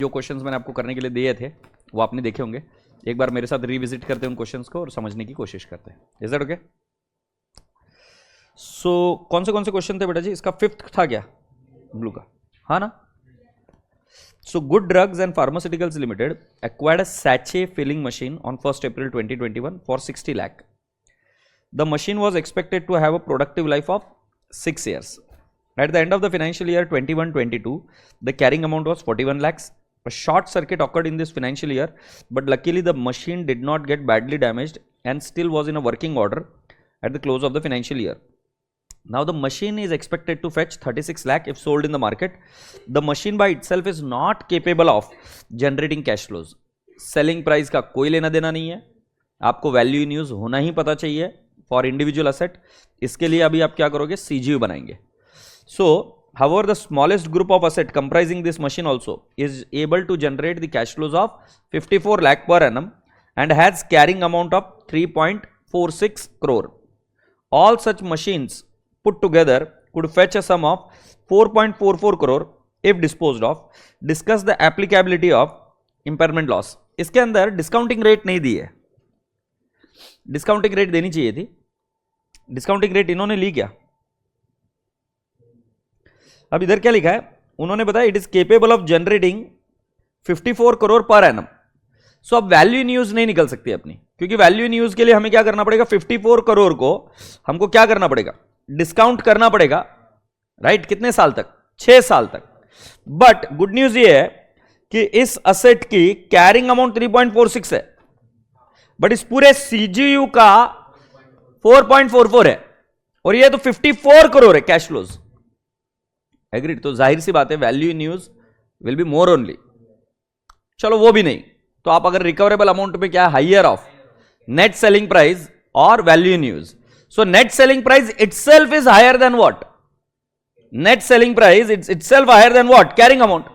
जो क्वेश्चंस मैंने आपको करने के लिए दिए थे वो आपने देखे होंगे। एक बार मेरे साथ रिविजिट करते हैं उन क्वेश्चंस को और समझने की कोशिश करते हैं। Is that okay? सो कौन से क्वेश्चन थे बेटा जी? इसका फिफ्थ था क्या ब्लू का? हाँ ना। So Good Drugs and Pharmaceuticals Limited acquired a sachet filling machine on 1st April 2021 for 60 lakh. The machine was expected to have a productive life of 6 years. At the end of the financial year 21-22, the carrying amount was 41 lakhs. A short circuit occurred in this financial year, but luckily the machine did not get badly damaged and still was in a working order at the close of the financial year. Now the machine is expected to fetch 36 lakh if sold in the market. The machine by itself is not capable of generating cash flows. Selling price का कोई लेना देना नहीं है, आपको value in use होना ही पता चाहिए फॉर इंडिविजुअल असेट। इसके लिए अभी आप क्या करोगे? सीजीयू बनाएंगे। So however the smallest group of asset comprising this machine also is able to generate the cash flows of 54 lakh per annum and has carrying amount of 3.46 crore. All such machines put together could fetch a sum of 4.44 crore if disposed of. Discuss the applicability of impairment loss. इसके अंदर discounting rate नहीं दी है, discounting rate देनी चाहिए थी। Discounting rate इन्होंने ली क्या? अब इधर क्या लिखा है? उन्होंने बताया it is capable of generating 54 crore per annum. सो अब वैल्यू इन यूज नहीं निकल सकती अपनी, क्योंकि वैल्यू इन यूज के लिए हमें क्या करना पड़ेगा? 54 करोड़ को हमको क्या करना पड़ेगा? डिस्काउंट करना पड़ेगा, राइट? कितने साल तक? 6 साल तक। बट गुड न्यूज ये है कि इस असेट की कैरिंग अमाउंट 3.46 है, बट इस पूरे सीजीयू का 4.44 है, और ये तो 54 करोड़ है कैश फ्लोज। एग्रीड? तो जाहिर सी बात है value in use will be more only. चलो वो भी नहीं तो आप अगर रिकवरेबल अमाउंट पे क्या higher of net selling price और value in use. So net selling price itself is higher than what? Net selling price itself higher than what? Carrying amount.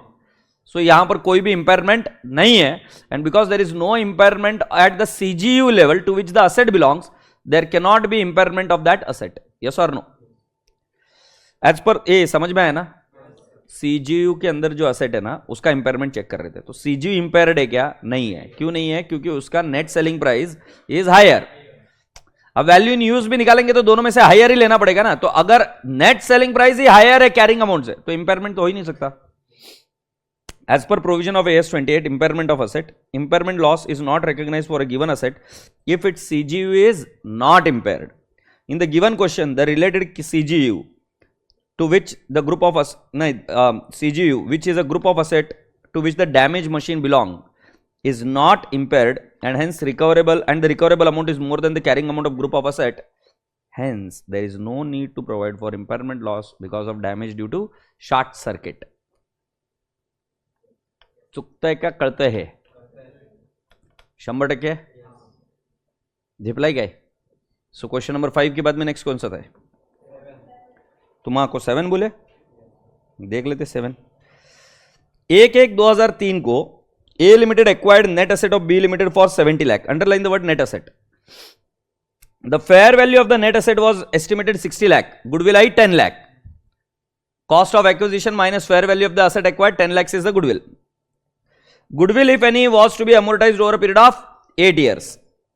So यहां पर कोई भी इंपेयरमेंट नहीं है, and because there is no impairment at the CGU level to which the asset belongs, there can not be impairment of that asset. Yes और no? As per ए समझ में आया ना? सीजीयू के अंदर जो असेट है ना उसका इंपेयरमेंट चेक कर रहे थे, तो सीजीयू इंपेयर्ड है क्या? नहीं है। क्यों नहीं है? क्योंकि उसका net selling price is higher. अब वैल्यू इन यूज भी निकालेंगे तो दोनों में से हायर ही लेना पड़ेगा ना। तो अगर नेट सेलिंग प्राइस ही हायर है कैरिंग अमाउंट से, तो इंपेयरमेंट तो हो ही नहीं सकता। As per provision of AS 28 impairment of asset, impairment loss is not recognized for a given asset if its CGU is not impaired. In the given question, the related CGU to which the group of CGU, which is a group of asset to which the damaged machine belong, is not impaired and hence recoverable, and the recoverable amount is more than the carrying amount of group of asset. Hence, there is no need to provide for impairment loss because of damage due to short circuit. चुकता का कळतं है 100%। झिपलाई गए। So question number 5 के बाद में next कौन सा था? तुम आपको 7 बोले, देख लेते 7। 1/1/2003 को A limited acquired net asset of B limited for 70 lakh. Underline the word net asset. The fair value of the net asset was estimated 60 lakh. Goodwill I 10 lakh. Cost of acquisition minus fair value of the asset acquired 10 lakhs is the goodwill. Goodwill, if any, was to be amortized over a period of 8 years,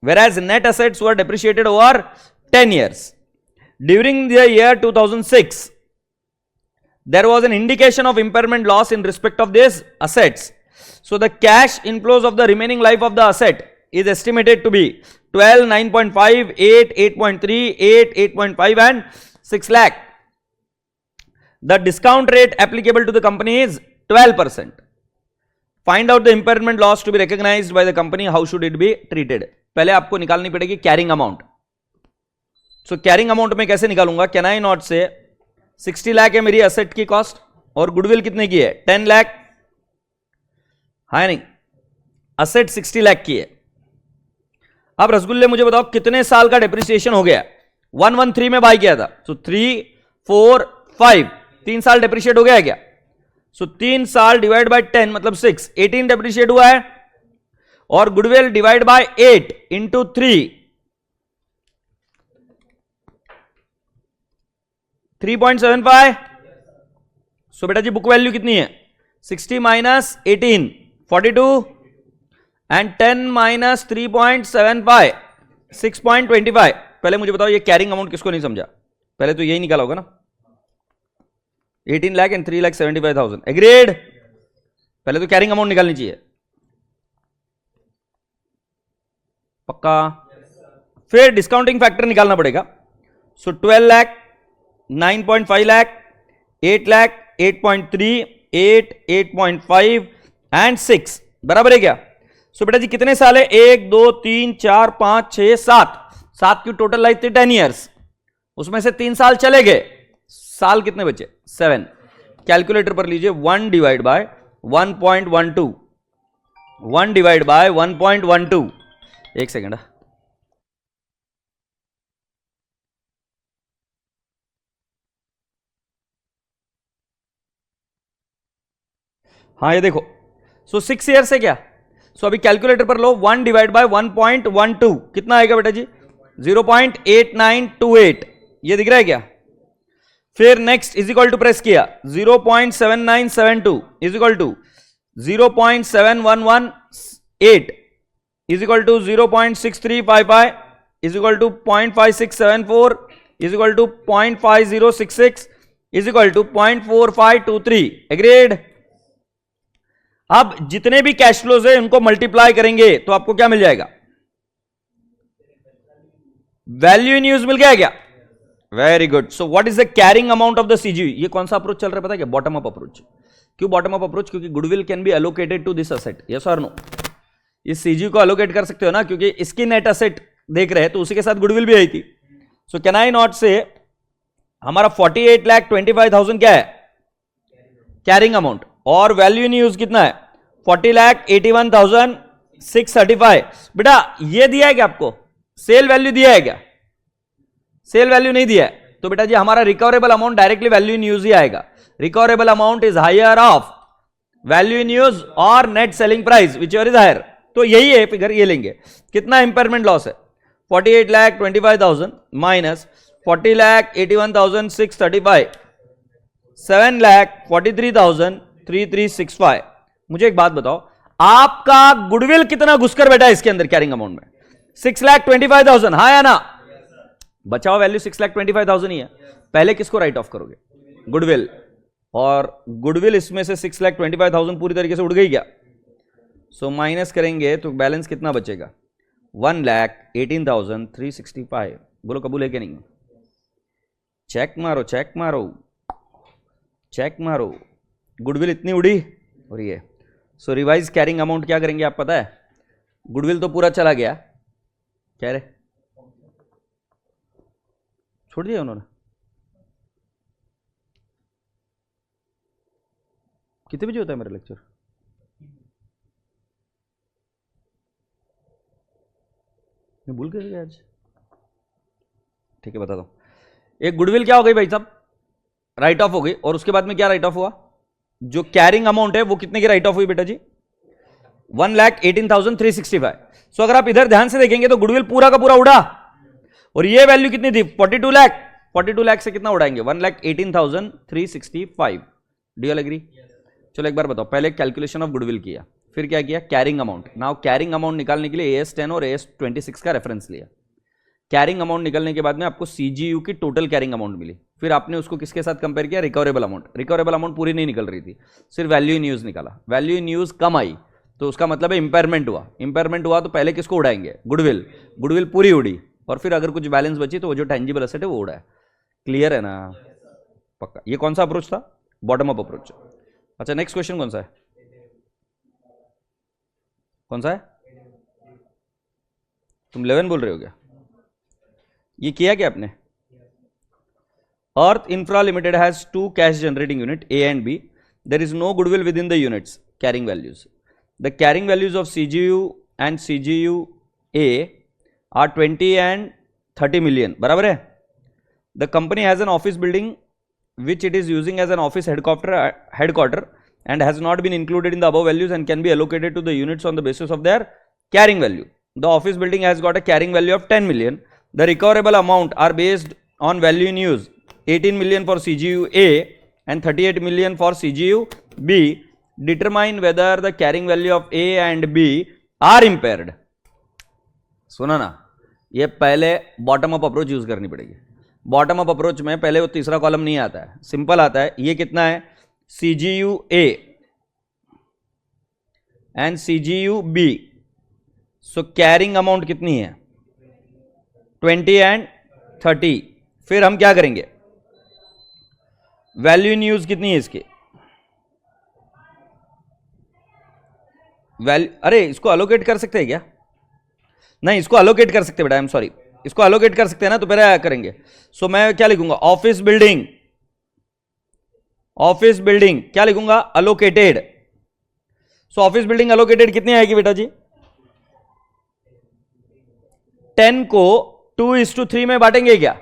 whereas net assets were depreciated over 10 years. During the year 2006, there was an indication of impairment loss in respect of these assets. So the cash inflows of the remaining life of the asset is estimated to be 12, 9.5, 8, 8.3, 8, 8.5 and 6 lakh. The discount rate applicable to the company is 12%. Find out the impairment loss to be recognized by the company. How should it be treated? पहले आपको निकालनी पड़ेगी carrying amount. सो carrying amount में कैसे निकालूंगा? Can I not से 60 लाख है मेरी असेट की कॉस्ट, और गुडविल कितने की है? 10 लाख। हाँ नहीं, असेट 60 लाख की है। अब रसगुल्ले मुझे बताओ कितने साल का डेप्रिसिएशन हो गया? 113 में बाय किया था, सो 3, 4, 5, 3 साल डेप्रिशिएट हो गया है क्या? सो 3 साल डिवाइड बाय 10 मतलब 6, 18 डेप्रिशिएट हुआ है, और गुडविल डिवाइड बाय 8 इंटू 3, 3.75। सो बेटा जी बुक वैल्यू कितनी है? 60 minus 18, 42, and 10 minus 3.75, 6.25. पहले मुझे बताओ ये कैरिंग अमाउंट किसको नहीं समझा? पहले तो यही निकाला होगा ना, 18 लाख एंड 3,75,000. एग्रीड? पहले तो कैरिंग अमाउंट निकालनी चाहिए. पक्का? फिर डिस्काउंटिंग फैक्टर निकालना पड़ेगा. सो 12 लाख, 9.5 लाख, 8 लाख, 8.3, 8, 8.5 एंड 6. बराबर है क्या? सो बेटा जी कितने साल है? 1, 2, 3, 4, 5, 6, 7 की टोटल लाइफ थी 10 ईयर्स. उसमें से 3 साल चले गए, साल कितने बचे? 7. कैलकुलेटर पर लीजिए 1 डिवाइड बाय 1.12, 1 डिवाइड बाय 1.12. एक सेकेंड. हाँ ये देखो, सो 6 ईयर से क्या, सो अभी कैलकुलेटर पर लो 1 डिवाइड बाय 1.12 कितना आएगा बेटा जी? 0.8928. ये दिख रहा है क्या? फिर next is equal to press किया 0.7972 is equal to 0.7118 is equal to 0.6355 is equal to 0.5674 is equal to 0.5066 is equal to 0.4523. Agreed? अब जितने भी कैश फ्लोज है उनको मल्टीप्लाई करेंगे तो आपको क्या मिल जाएगा? वैल्यू इन यूज मिल गया क्या? Very good. So what is the carrying amount of the CGU? ये कौन सा अप्रोच चल रहा है पता है क्या? Bottom up approach. क्यों बॉटम अप अप्रोच? क्योंकि goodwill can be allocated to this asset. Yes और नो? इस सीजीयू को एलोकेट कर सकते हो ना, क्योंकि इसकी नेट असेट देख रहे हैं तो उसी के साथ गुडविल भी आई थी. सो कैन आई नॉट से हमारा 48,25,000 क्या है? Carrying amount. और वैल्यू इन यूज कितना है? 40,81,635. बेटा ये दिया है क्या आपको? सेल वैल्यू दिया है क्या? सेल वैल्यू नहीं दिया है. तो बेटा जी हमारा recoverable amount directly value in use ही आएगा. Recoverable amount is higher of value in use और net selling price which is higher. तो यही है फिगर, ये लेंगे. कितना इंपेयरमेंट लॉस है? 48,25,000 माइनस 40,81,635, 7,43,3365. मुझे एक बात बताओ, आपका गुडविल कितना घुसकर बैठा है इसके अंदर कैरिंग अमाउंट में? 6,25,000. हाँ या ना? बचाओ वैल्यू 6,25,000 ही है. पहले किसको राइट ऑफ करोगे? गुडविल. और गुडविल इसमें से 6,25,000 पूरी तरीके से उड़ गई क्या? सो माइनस करेंगे तो बैलेंस कितना बचेगा? 1,18,365. बोलो कबूल है कि नहीं? चेक मारो, चेक मारो, चेक मारो. गुडविल इतनी उड़ी और ये. सो रिवाइज कैरिंग अमाउंट क्या करेंगे आप पता है? गुडविल तो पूरा चला गया, कह रहे छोड़ दिया उन्होंने. कितने बजे होता है मेरा लेक्चर? मैं भूल गया आज. ठीक है बताता हूं. एक गुडविल क्या हो गई भाई साहब? राइट ऑफ हो गई. और उसके बाद में क्या राइट ऑफ हुआ? जो कैरिंग अमाउंट है वो कितने की राइट ऑफ हुई बेटा जी? 1,18,365. सो अगर आप इधर ध्यान से देखेंगे तो गुडविल पूरा का पूरा उड़ा. और ये वैल्यू कितनी थी? 42 लाख. 42 लाख से कितना उड़ाएंगे? 1,18,365. Do you all agree? चलो एक बार बताओ. पहले कैलकुलेशन ऑफ गुडविल किया, फिर क्या किया? Carrying amount. Now carrying amount निकालने के लिए AS10 और AS26 का रेफरेंस लिया. कैरिंग अमाउंट निकलने के बाद में आपको CGU की टोटल कैरिंग अमाउंट मिली. फिर आपने उसको किसके साथ कंपेयर किया? Recoverable amount. रिकवरेबल अमाउंट पूरी नहीं निकल रही थी, सिर्फ वैल्यू इन यूज निकाला. वैल्यू इन यूज कम आई तो उसका मतलब है इंपेयरमेंट हुआ. इंपेयरमेंट हुआ तो पहले किसको उड़ाएंगे? गुडविल. गुडविल पूरी उड़ी और फिर अगर कुछ बैलेंस बची तो वो जो टेंजिबल एसेट है वो उड़ा है. क्लियर है ना? पक्का. ये कौन सा अप्रोच था? Bottom up approach. अच्छा नेक्स्ट क्वेश्चन कौन सा है? कौन सा है? तुम 11 बोल रहे हो क्या? ये किया क्या आपने? Earth Infra Limited has 2 cash generating unit A and B. There is no goodwill within the units carrying values. The carrying values of CGU and CGU A are 20 and 30 million. बराबर है? The company has an office building which it is using as an office headquarter and has not been included in the above values and can be allocated to the units on the basis of their carrying value. The office building has got a carrying value of 10 million. The recoverable amount are based on value in use. 18 million for CGU A and 38 million for CGU B. Determine whether the carrying value of A and B are impaired. सुना ना, ये पहले bottom up approach use करनी पड़ेगी। Bottom up approach में पहले वो तीसरा कॉलम नहीं आता है, सिंपल आता है। ये कितना है, CGU A and CGU B। So carrying amount कितनी है, 20 एंड 30। फिर हम क्या करेंगे, वैल्यू इन यूज कितनी है इसकी, वैल्यू, अरे इसको अलोकेट कर सकते हैं क्या, नहीं इसको अलोकेट कर सकते बेटा, आई एम सॉरी, इसको अलोकेट कर सकते हैं ना, तो पहले करेंगे। सो मैं क्या लिखूंगा, ऑफिस बिल्डिंग, ऑफिस बिल्डिंग क्या लिखूंगा, अलोकेटेड। सो ऑफिस बिल्डिंग अलोकेटेड कितनी आएगी बेटा जी, 10 को 2:3 में बांटेंगे क्या,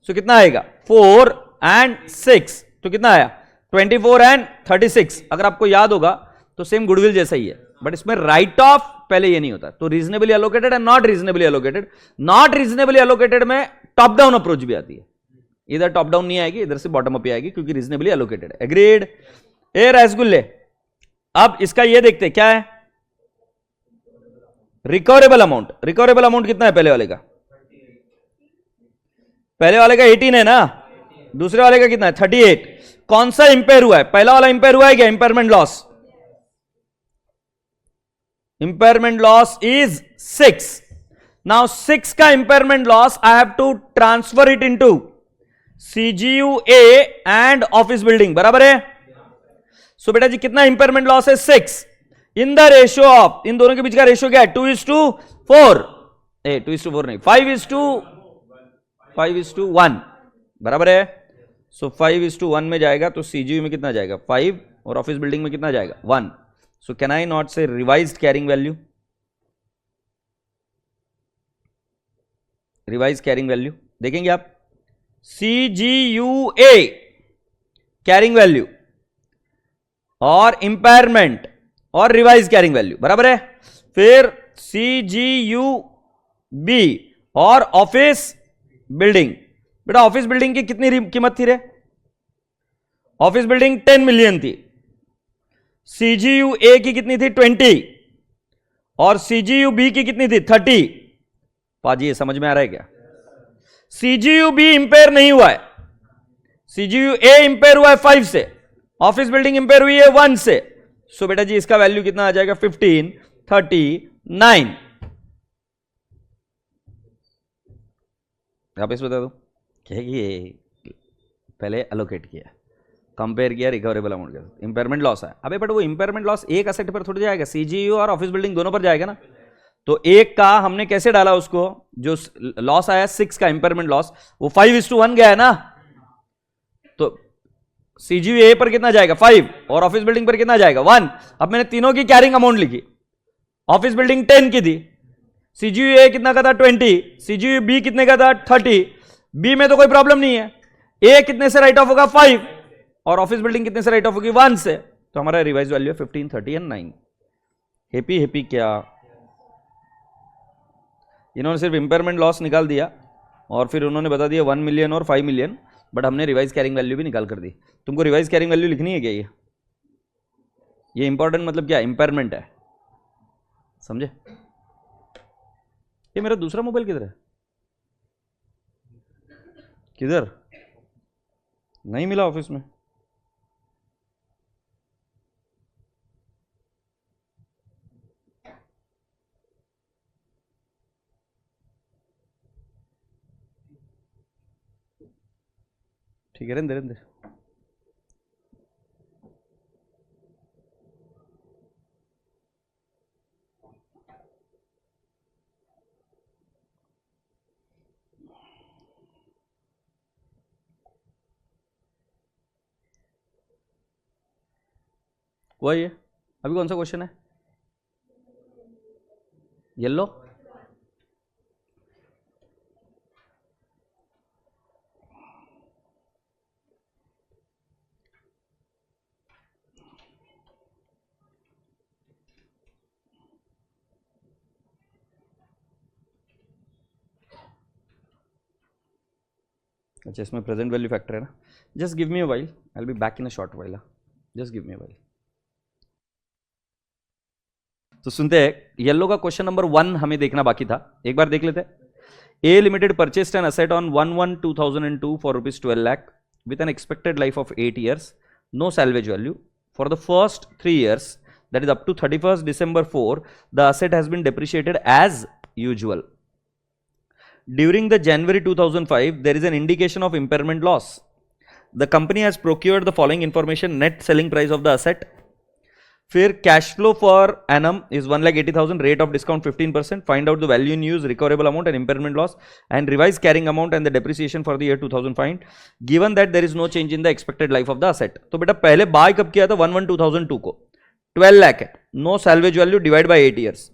सो कितना आएगा 4 एंड 6, तो कितना आया 24 एंड 36। अगर आपको याद होगा तो सेम गुडविल जैसा ही है, बट इसमें राइट ऑफ पहले ये नहीं होता। तो reasonably allocated and not reasonably allocated. Not reasonably allocated में टॉप डाउन अप्रोच भी आती है, इधर टॉप डाउन नहीं आएगी, इधर से बॉटम अप ही आएगी, क्योंकि रीजनेबली एलोकेटेड। एग्रीड। ए रसगुल्ले, अब इसका ये देखते क्या है, रिकवरेबल अमाउंट। रिकवरेबल अमाउंट कितना है पहले वाले का, पहले वाले का 18 है ना, दूसरे वाले का कितना है 38। कौन सा इंपेयर हुआ है, पहला वाला इंपेयर हुआ है क्या, impairment loss, impairment loss is 6. Now 6 का impairment loss I have to transfer it into CGU A and office building, बराबर है। सो बेटा जी कितना impairment loss है 6 इन द रेशियो ऑफ, इन दोनों के बीच का रेशियो क्या है 2:4, 2:4 नहीं 5:1, बराबर है। सो 5:1 में जाएगा तो CGU में कितना जाएगा 5 और ऑफिस बिल्डिंग में कितना जाएगा 1। So can I not say revised carrying value? Revised carrying value देखेंगे आप, CGUA carrying value और impairment और revised carrying value, बराबर है। फिर CGUB और ऑफिस बिल्डिंग। बेटा ऑफिस बिल्डिंग की कितनी कीमत थी रे, ऑफिस बिल्डिंग 10 मिलियन थी, CGU A की कितनी थी 20 और CGU B की कितनी थी 30। पाजी ये समझ में आ रहा है क्या, CGU B इंपेयर नहीं हुआ है, CGU A इंपेयर हुआ है 5 से, ऑफिस बिल्डिंग इंपेयर हुई है 1 से। सो बेटा जी इसका वैल्यू कितना आ जाएगा 15, 39। वापस बता दो क्या, ये पहले अलोकेट किया, कंपेयर किया रिकवरेबल अमाउंट के साथ, इंपेयरमेंट लॉस है। अबे बट वो इंपेयरमेंट लॉस एक असेट पर थोड़ी जाएगा, CGU और ऑफिस बिल्डिंग दोनों पर जाएगा ना। तो एक का हमने कैसे डाला उसको, जो लॉस आया 6 का इंपेयरमेंट लॉस, वो 5:1 गया है ना, तो CGU A पर कितना जाएगा 5 और ऑफिस बिल्डिंग पर कितना जाएगा 1। अब मैंने तीनों की कैरिंग अमाउंट लिखी, ऑफिस बिल्डिंग 10 की थी, CGU A कितना का था 20, CGU B कितने का था 30। बी में तो कोई प्रॉब्लम नहीं है, ए कितने से राइट ऑफ होगा 5 और ऑफिस बिल्डिंग कितने से राइट ऑफ होगी 1 से। तो हमारा रिवाइज वैल्यू है 15, 30 एंड 9। हैप्पी हैप्पी क्या, इन्होंने सिर्फ इंपेयरमेंट लॉस निकाल दिया और फिर उन्होंने बता दिया 1 मिलियन और 5 मिलियन, बट हमने रिवाइज कैरिंग वैल्यू भी निकाल कर दी। तुमको रिवाइज कैरिंग वैल्यू लिखनी है क्या, ये इंपॉर्टेंट मतलब क्या, इंपेयरमेंट है, समझे। ये मेरा दूसरा मोबाइल किधर है, किधर नहीं मिला ऑफिस में, ठीक है रहने दे। वही है, अभी कौन सा क्वेश्चन है, येलो। अच्छा इसमें प्रेजेंट वैल्यू फैक्टर है ना, just give me a while, I will be back in a short while, just give me a while. तो सुनते हैं, येलो का क्वेश्चन नंबर 1 हमें देखना बाकी था, एक बार देख लेते हैं. A Limited purchased an asset on 1/1/2002 for rupees 12 lakh with an expected life of 8 years, no salvage value. For the first 3 years, that is up to 31st December 4, the asset has been depreciated as usual. During the January 2005, there is an indication of impairment loss. The company has procured the following information: net selling price of the asset. फिर cash flow for annum is 1,80,000, rate of discount 15%. Find out the value in use, recoverable amount and impairment loss, and revise carrying amount and the depreciation for the year 2005, given that there is no change in the expected life of the asset. तो बेटा पहले bye कब किया था? 1/1/2002 को. 12 लाख है, no salvage value, divide by 8 years.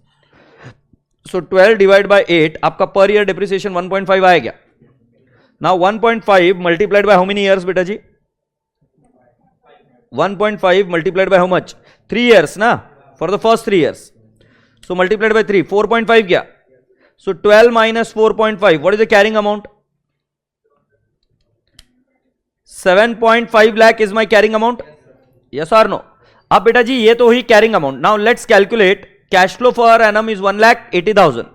So 12 divide by 8, आपका per year depreciation 1.5 आएगा. Now 1.5 multiplied by how many years बेटा जी? 1.5 multiplied by how much? 3 years ना, for the first 3 years. So multiplied by 3, 4.5 क्या? So 12 minus 4.5, what is the carrying amount? 7.5 lakh is my carrying amount. Yes or no? अब बेटा जी ये तो ही carrying amount. Now let's calculate cash flow for annum is 1,80,000.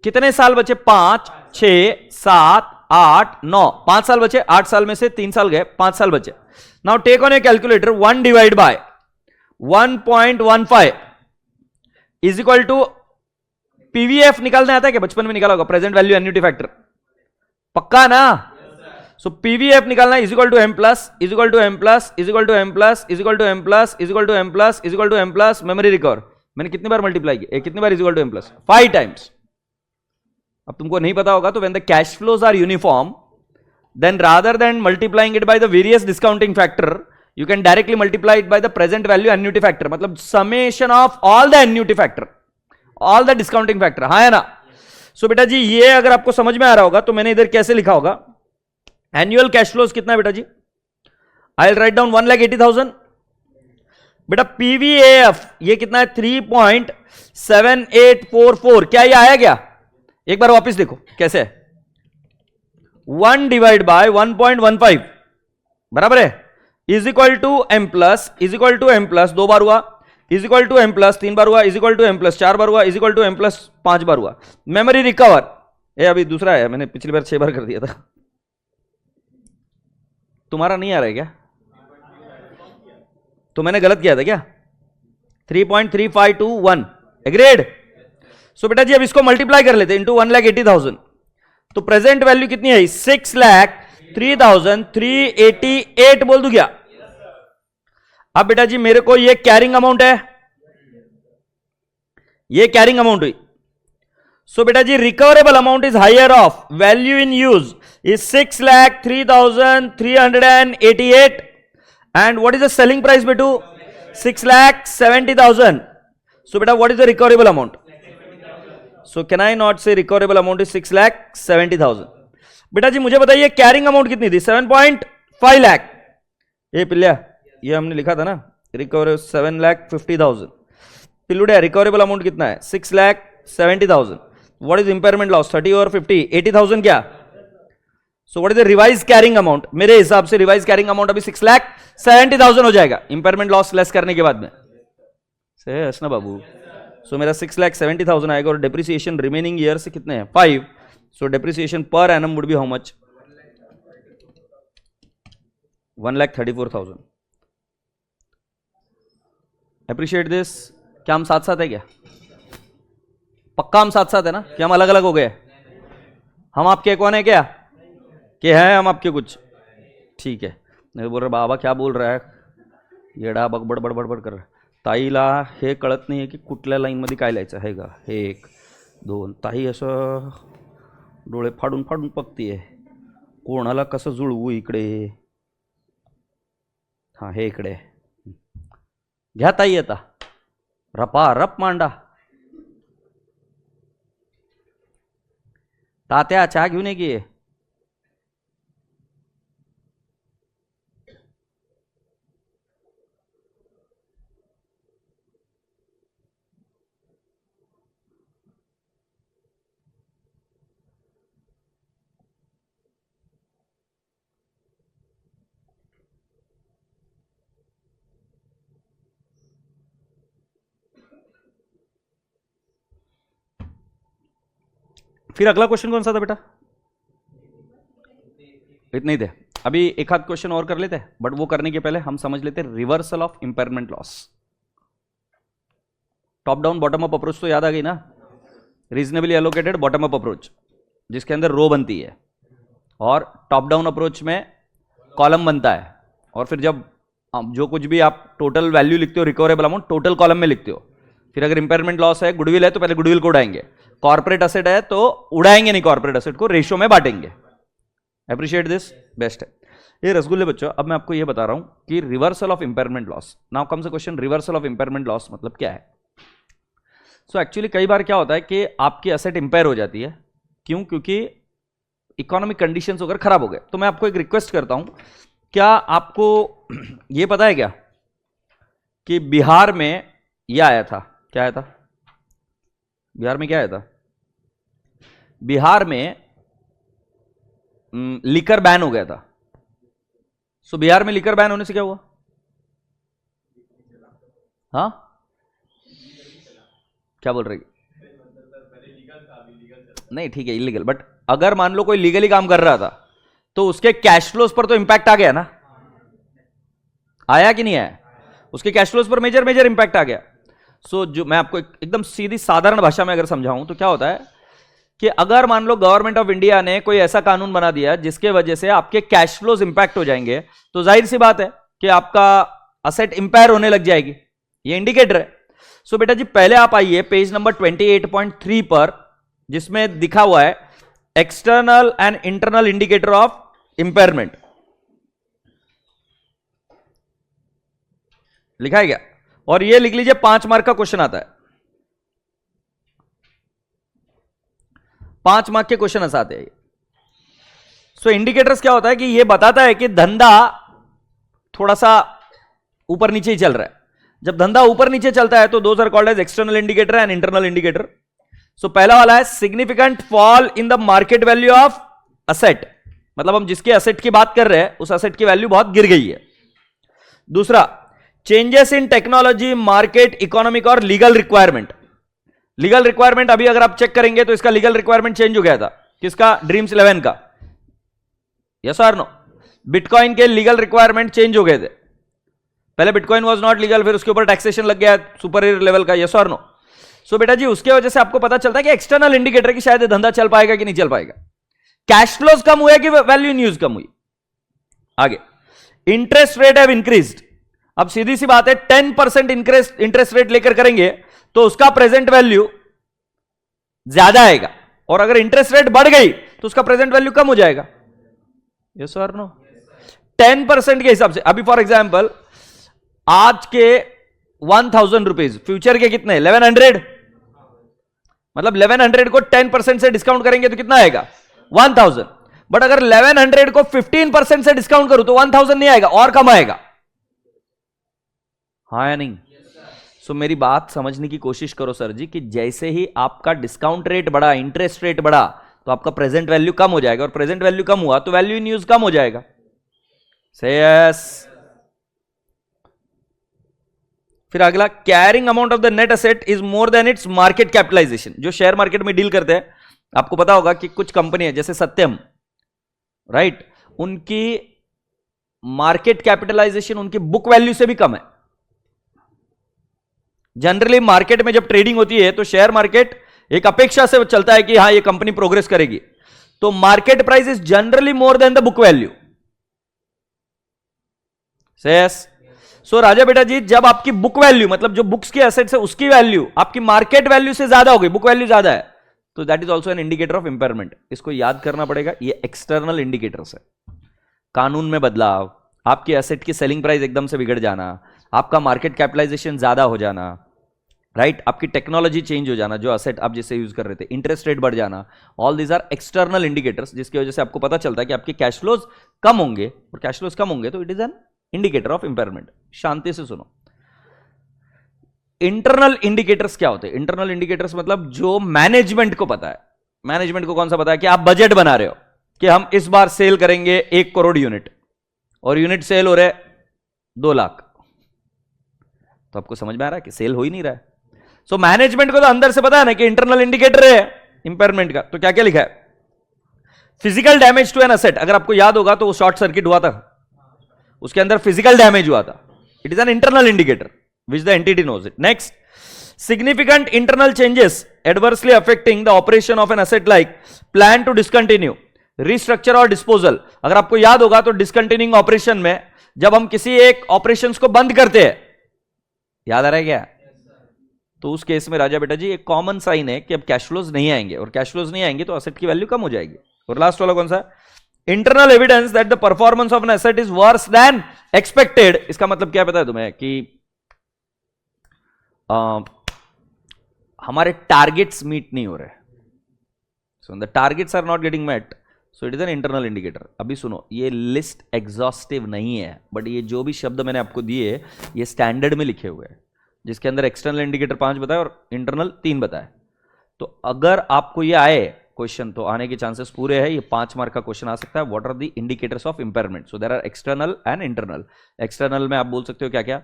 कितने साल बचे? 5, 6, 7, 8, 9. 5 साल बचे. 8 साल में से 3 साल गए, 5 साल बचे. Now take on a calculator, 1 divide by 1.15 is equal to PVF. निकालने आता है क्या? बचपन में निकाला होगा, प्रेजेंट वैल्यू एन्युटी फैक्टर. पक्का ना? सो पीवीएफ निकालना is equal to M plus, is equal to M plus, is equal to M plus, is equal to M plus, is equal to M plus, is equal to M plus. Memory recover मैंने कितनी बार multiply किया? कितनी बार is equal to M plus? 5 times. अब तुमको नहीं पता होगा तो when the cash flows are uniform, then rather than multiplying it by the various discounting factor, you can directly multiply it by the present value annuity factor. मतलब summation of all the annuity factor, all the discounting factor. हाँ है ना? So बेटा जी ये अगर आपको समझ में आ रहा होगा तो मैंने इधर कैसे लिखा होगा? एनुअल कैश फ्लोज कितना है बेटा जी? I will write down 1,80,000. बेटा पीवीएफ ये कितना है? 3.7844. क्या ये आया क्या? एक बार वापस देखो कैसे है. 1 डिवाइड बाय 1.15 बराबर है, is equal to M plus, is equal to M plus 2 बार हुआ, is equal to M plus 3 बार हुआ, is equal to M plus 4 बार हुआ, is equal to M plus 5 बार हुआ. मेमोरी रिकवर अभी दूसरा है, मैंने पिछली बार 6 बार कर दिया था. तुम्हारा नहीं आ रहा है क्या? तो मैंने गलत किया था क्या? 3.3521. एग्रीड? सो बेटा जी अब इसको मल्टीप्लाई कर लेते हैं इंटू 1,80,000. तो प्रेजेंट वैल्यू कितनी है? 6,03,388 बोल दूं क्या? अब बेटा जी मेरे को ये कैरिंग अमाउंट है, ये कैरिंग अमाउंट हुई. सो बेटा जी recoverable amount is higher of value in use is 6,03,388. And what is the selling price बेटू? 6,70,000. सो बेटा what is the recoverable amount? So can I not say recoverable amount is 6,70,000? बेटा जी मुझे बताइए carrying amount कितनी थी? 7.5 लाख. ये पिल्लिया ये हमने लिखा था ना, रिकवर 7,50,000. पिल्लुड़िया रिकवरेबल अमाउंट कितना है? 6,70,000. What is impairment loss? 30 और 50, 80,000 क्या? So what is the revise carrying amount? मेरे हिसाब से रिवाइज कैरिंग अमाउंट अभी 6,70,000 हो जाएगा इंपेयरमेंट लॉस लेस करने के बाद में. सही है ना बाबू? सो मेरा 6,70,000 आएगा और डेप्रिसिएशन रिमेनिंग ईयर से कितने हैं? 5. सो depreciation per annum would be how much? 1,34,000. Appreciate this. क्या हम साथ साथ है क्या? पक्का हम साथ साथ है ना? क्या हम अलग अलग हो गए? हम आपके कौन है क्या? के हैं हम आपके कुछ? ठीक है. नहीं बोल रहे बाबा क्या बोल रहा है? येडा बडबड बडबड कर रहा है. ताईला हे कळत नाही आहे की कुठल्या लाईनमध्ये काय लिहायचं आहे का? 1 2. ताई असं डोळे फाडून फाडून बघतीये, कोणाला कसं जुळवू इकडे. हां हे इकडे घ्या ताई, आता रपा रप मांडा. तात्या चहा घेऊन ये की. फिर अगला क्वेश्चन कौन सा था बेटा? इतने ही थे। अभी एक आध क्वेश्चन और कर लेते हैं, बट वो करने के पहले हम समझ लेते हैं reversal of impairment loss. Top down bottom up approach तो याद आ गई ना? Reasonably allocated bottom up approach जिसके अंदर रो बनती है, और टॉप डाउन अप्रोच में कॉलम बनता है, और फिर जब जो कुछ भी आप टोटल वैल्यू लिखते हो, रिकवरेबल अमाउंट टोटल कॉलम में लिखते हो। फिर अगर इंपेयरमेंट लॉस है, गुडविल है, तो पहले गुडविल को उड़ाएंगे, कॉर्पोरेट असेट है तो उड़ाएंगे नहीं, कॉर्पोरेट असेट को रेशियो में बांटेंगे। अप्रिशिएट दिस, बेस्ट है ये रसगुल्ले बच्चों। अब मैं आपको ये बता रहा हूं कि reversal of impairment loss. Now comes a question, reversal of impairment loss मतलब क्या है? सो एक्चुअली कई बार क्या होता है कि आपकी असेट इंपेयर हो जाती है। क्यों? क्योंकि इकोनॉमिक कंडीशंस अगर खराब हो गए। तो मैं आपको एक रिक्वेस्ट करता हूं, क्या आपको ये पता है क्या कि बिहार में यह आया था? क्या आया था बिहार में? क्या आया था बिहार में? लिकर बैन हो गया था। सो बिहार में लिकर बैन होने से क्या हुआ? हाँ, क्या बोल रही? नहीं ठीक है, इलीगल, बट अगर मान लो कोई लीगली काम कर रहा था तो उसके कैश फ्लोज पर तो इंपैक्ट आ गया ना? आया कि नहीं आया? उसके कैश फ्लोज पर मेजर मेजर इंपैक्ट आ गया। सो जो मैं आपको एकदम सीधी साधारण भाषा में अगर समझाऊं तो क्या होता है कि अगर मान लो गवर्नमेंट ऑफ इंडिया ने कोई ऐसा कानून बना दिया जिसके वजह से आपके कैश फ्लोज इंपैक्ट हो जाएंगे, तो जाहिर सी बात है कि आपका असेट इंपायर होने लग जाएगी। ये इंडिकेटर है। सो बेटा जी पहले आप आइए पेज नंबर 28.3 पर, जिसमें दिखा हुआ है external and internal indicator of impairment. लिखा है क्या? और ये लिख लीजिए, 5 मार्क का क्वेश्चन आता है। 5 मार्क के क्वेश्चन आते हैं। सो इंडिकेटर्स क्या होता है कि ये बताता है कि धंधा थोड़ा सा ऊपर नीचे ही चल रहा है। जब धंधा ऊपर नीचे चलता है तो those are called as external indicator and internal indicator. So पहला वाला है significant fall in the market value of asset, मतलब हम जिसके असेट की बात कर रहे हैं उस असेट की वैल्यू बहुत गिर गई है। दूसरा, changes in technology, market, economic और लीगल रिक्वायरमेंट। लीगल रिक्वायरमेंट अभी अगर आप चेक करेंगे तो इसका लीगल रिक्वायरमेंट चेंज हो गया था। किसका? ड्रीम्स 11 का। यस और नो? बिटकॉइन के लीगल रिक्वायरमेंट चेंज हो गए थे। पहले बिटकॉइन वाज नॉट लीगल, फिर उसके ऊपर टैक्सेशन लग गया सुपीरियर लेवल का। यस और नो? सो बेटा जी उसके वजह से आपको पता चलता है कि एक्सटर्नल इंडिकेटर की शायद धंधा चल पाएगा कि नहीं चल पाएगा। कैश फ्लोज कम हुए कि वैल्यू इन यूज कम हुई? आगे, इंटरेस्ट रेट हैव इंक्रीज्ड। अब सीधी सी बात है, 10% इंटरेस्ट रेट लेकर करेंगे तो उसका प्रेजेंट वैल्यू ज्यादा आएगा, और अगर इंटरेस्ट रेट बढ़ गई तो उसका प्रेजेंट वैल्यू कम हो जाएगा। यस और नो? 10% के हिसाब से। अभी फॉर एग्जाम्पल आज के 1000 रुपीज, फ्यूचर के कितने? 1100। मतलब 1100 को 10% से डिस्काउंट करेंगे तो कितना आएगा? 1000। बट अगर 1100 को 15% से डिस्काउंट करूं तो 1000 नहीं आएगा, और कम आएगा। हाँ या नहीं? सो मेरी बात समझने की कोशिश करो सर जी, कि जैसे ही आपका डिस्काउंट रेट बढ़ा, इंटरेस्ट रेट बढ़ा, तो आपका प्रेजेंट वैल्यू कम हो जाएगा, और प्रेजेंट वैल्यू कम हुआ तो वैल्यू इन यूज कम हो जाएगा। से यस। फिर अगला, carrying amount of the net asset is more than its market capitalisation. जो शेयर मार्केट में डील करते हैं, आपको पता होगा कि कुछ कंपनी है जैसे सत्यम, राइट, उनकी मार्केट कैपिटलाइजेशन उनकी बुक वैल्यू से भी कम है। जनरली मार्केट में जब ट्रेडिंग होती है तो शेयर मार्केट एक अपेक्षा से चलता है कि हाँ ये कंपनी प्रोग्रेस करेगी, तो market price is generally more than the book value. सेस। सो राजा बेटा जी, जब आपकी बुक वैल्यू, मतलब जो बुक्स की एसेट्स है उसकी वैल्यू आपकी मार्केट वैल्यू से ज्यादा हो गई, बुक वैल्यू ज्यादा है, तो that is also an indicator of impairment. इसको याद करना पड़ेगा। ये एक्सटर्नल इंडिकेटर्स है। कानून में बदलाव, आपकी एसेट की सेलिंग प्राइस एकदम से बिगड़ जाना, आपका मार्केट कैपिटलाइजेशन ज्यादा हो जाना, राइट, आपकी टेक्नोलॉजी चेंज हो जाना, जो असेट आप जिससे यूज कर रहे थे, इंटरेस्ट रेट बढ़ जाना, all these are external indicators, जिसकी वजह से आपको पता चलता है कि आपके कैश फ्लोज कम होंगे, और कैश फ्लोज कम होंगे तो it is an indicator of impairment. शांति से सुनो। इंटरनल इंडिकेटर्स क्या होते हैं? इंटरनल इंडिकेटर्स मतलब जो मैनेजमेंट को पता है। मैनेजमेंट को कौन सा पता है? कि आप बजट बना रहे हो कि हम इस बार सेल करेंगे 1 करोड़ यूनिट, और यूनिट सेल हो रहे 2 लाख, तो आपको समझ में आ रहा है कि सेल हो ही नहीं रहा है। सो मैनेजमेंट को तो अंदर से पता है ना कि इंटरनल इंडिकेटर है, इंपेयरमेंट का, तो क्या क्या लिखा है? Physical damage to an asset, अगर आपको याद होगा तो वो शॉर्ट सर्किट हुआ था, उसके अंदर फिजिकल डैमेज हुआ था. It is an internal indicator which the entity knows it. Next, significant internal changes adversely affecting the operation of an asset like plan to discontinue, restructure और disposal. अगर आपको याद होगा तो discontinuing ऑपरेशन में जब हम किसी एक ऑपरेशंस को बंद करते हैं, याद आ रहा है क्या? तो उस केस में राजा बेटा जी एक कॉमन साइन है कि अब कैश फ्लोज नहीं आएंगे, और कैश फ्लोज नहीं आएंगे तो असेट की वैल्यू कम हो जाएगी. और लास्ट वाला कौन सा? Internal evidence that the performance of an asset is worse than expected. इसका मतलब क्या पता है तुम्हें कि हमारे टारगेट्स मीट नहीं हो रहे, so the targets are not getting met, so it is an internal indicator. अभी सुनो, ये लिस्ट एग्जॉस्टिव नहीं है, बट ये जो भी शब्द मैंने आपको दिए ये स्टैंडर्ड में लिखे हुए हैं, जिसके अंदर एक्सटर्नल इंडिकेटर 5 बताए और इंटरनल 3 बताए. तो अगर आपको ये आए क्वेश्चन तो आने के चांसेस पूरे हैं. ये 5 मार्क का क्वेश्चन आ सकता है. What are the indicators of impairment? So there are external and internal. External में आप बोल सकते हो क्या क्या,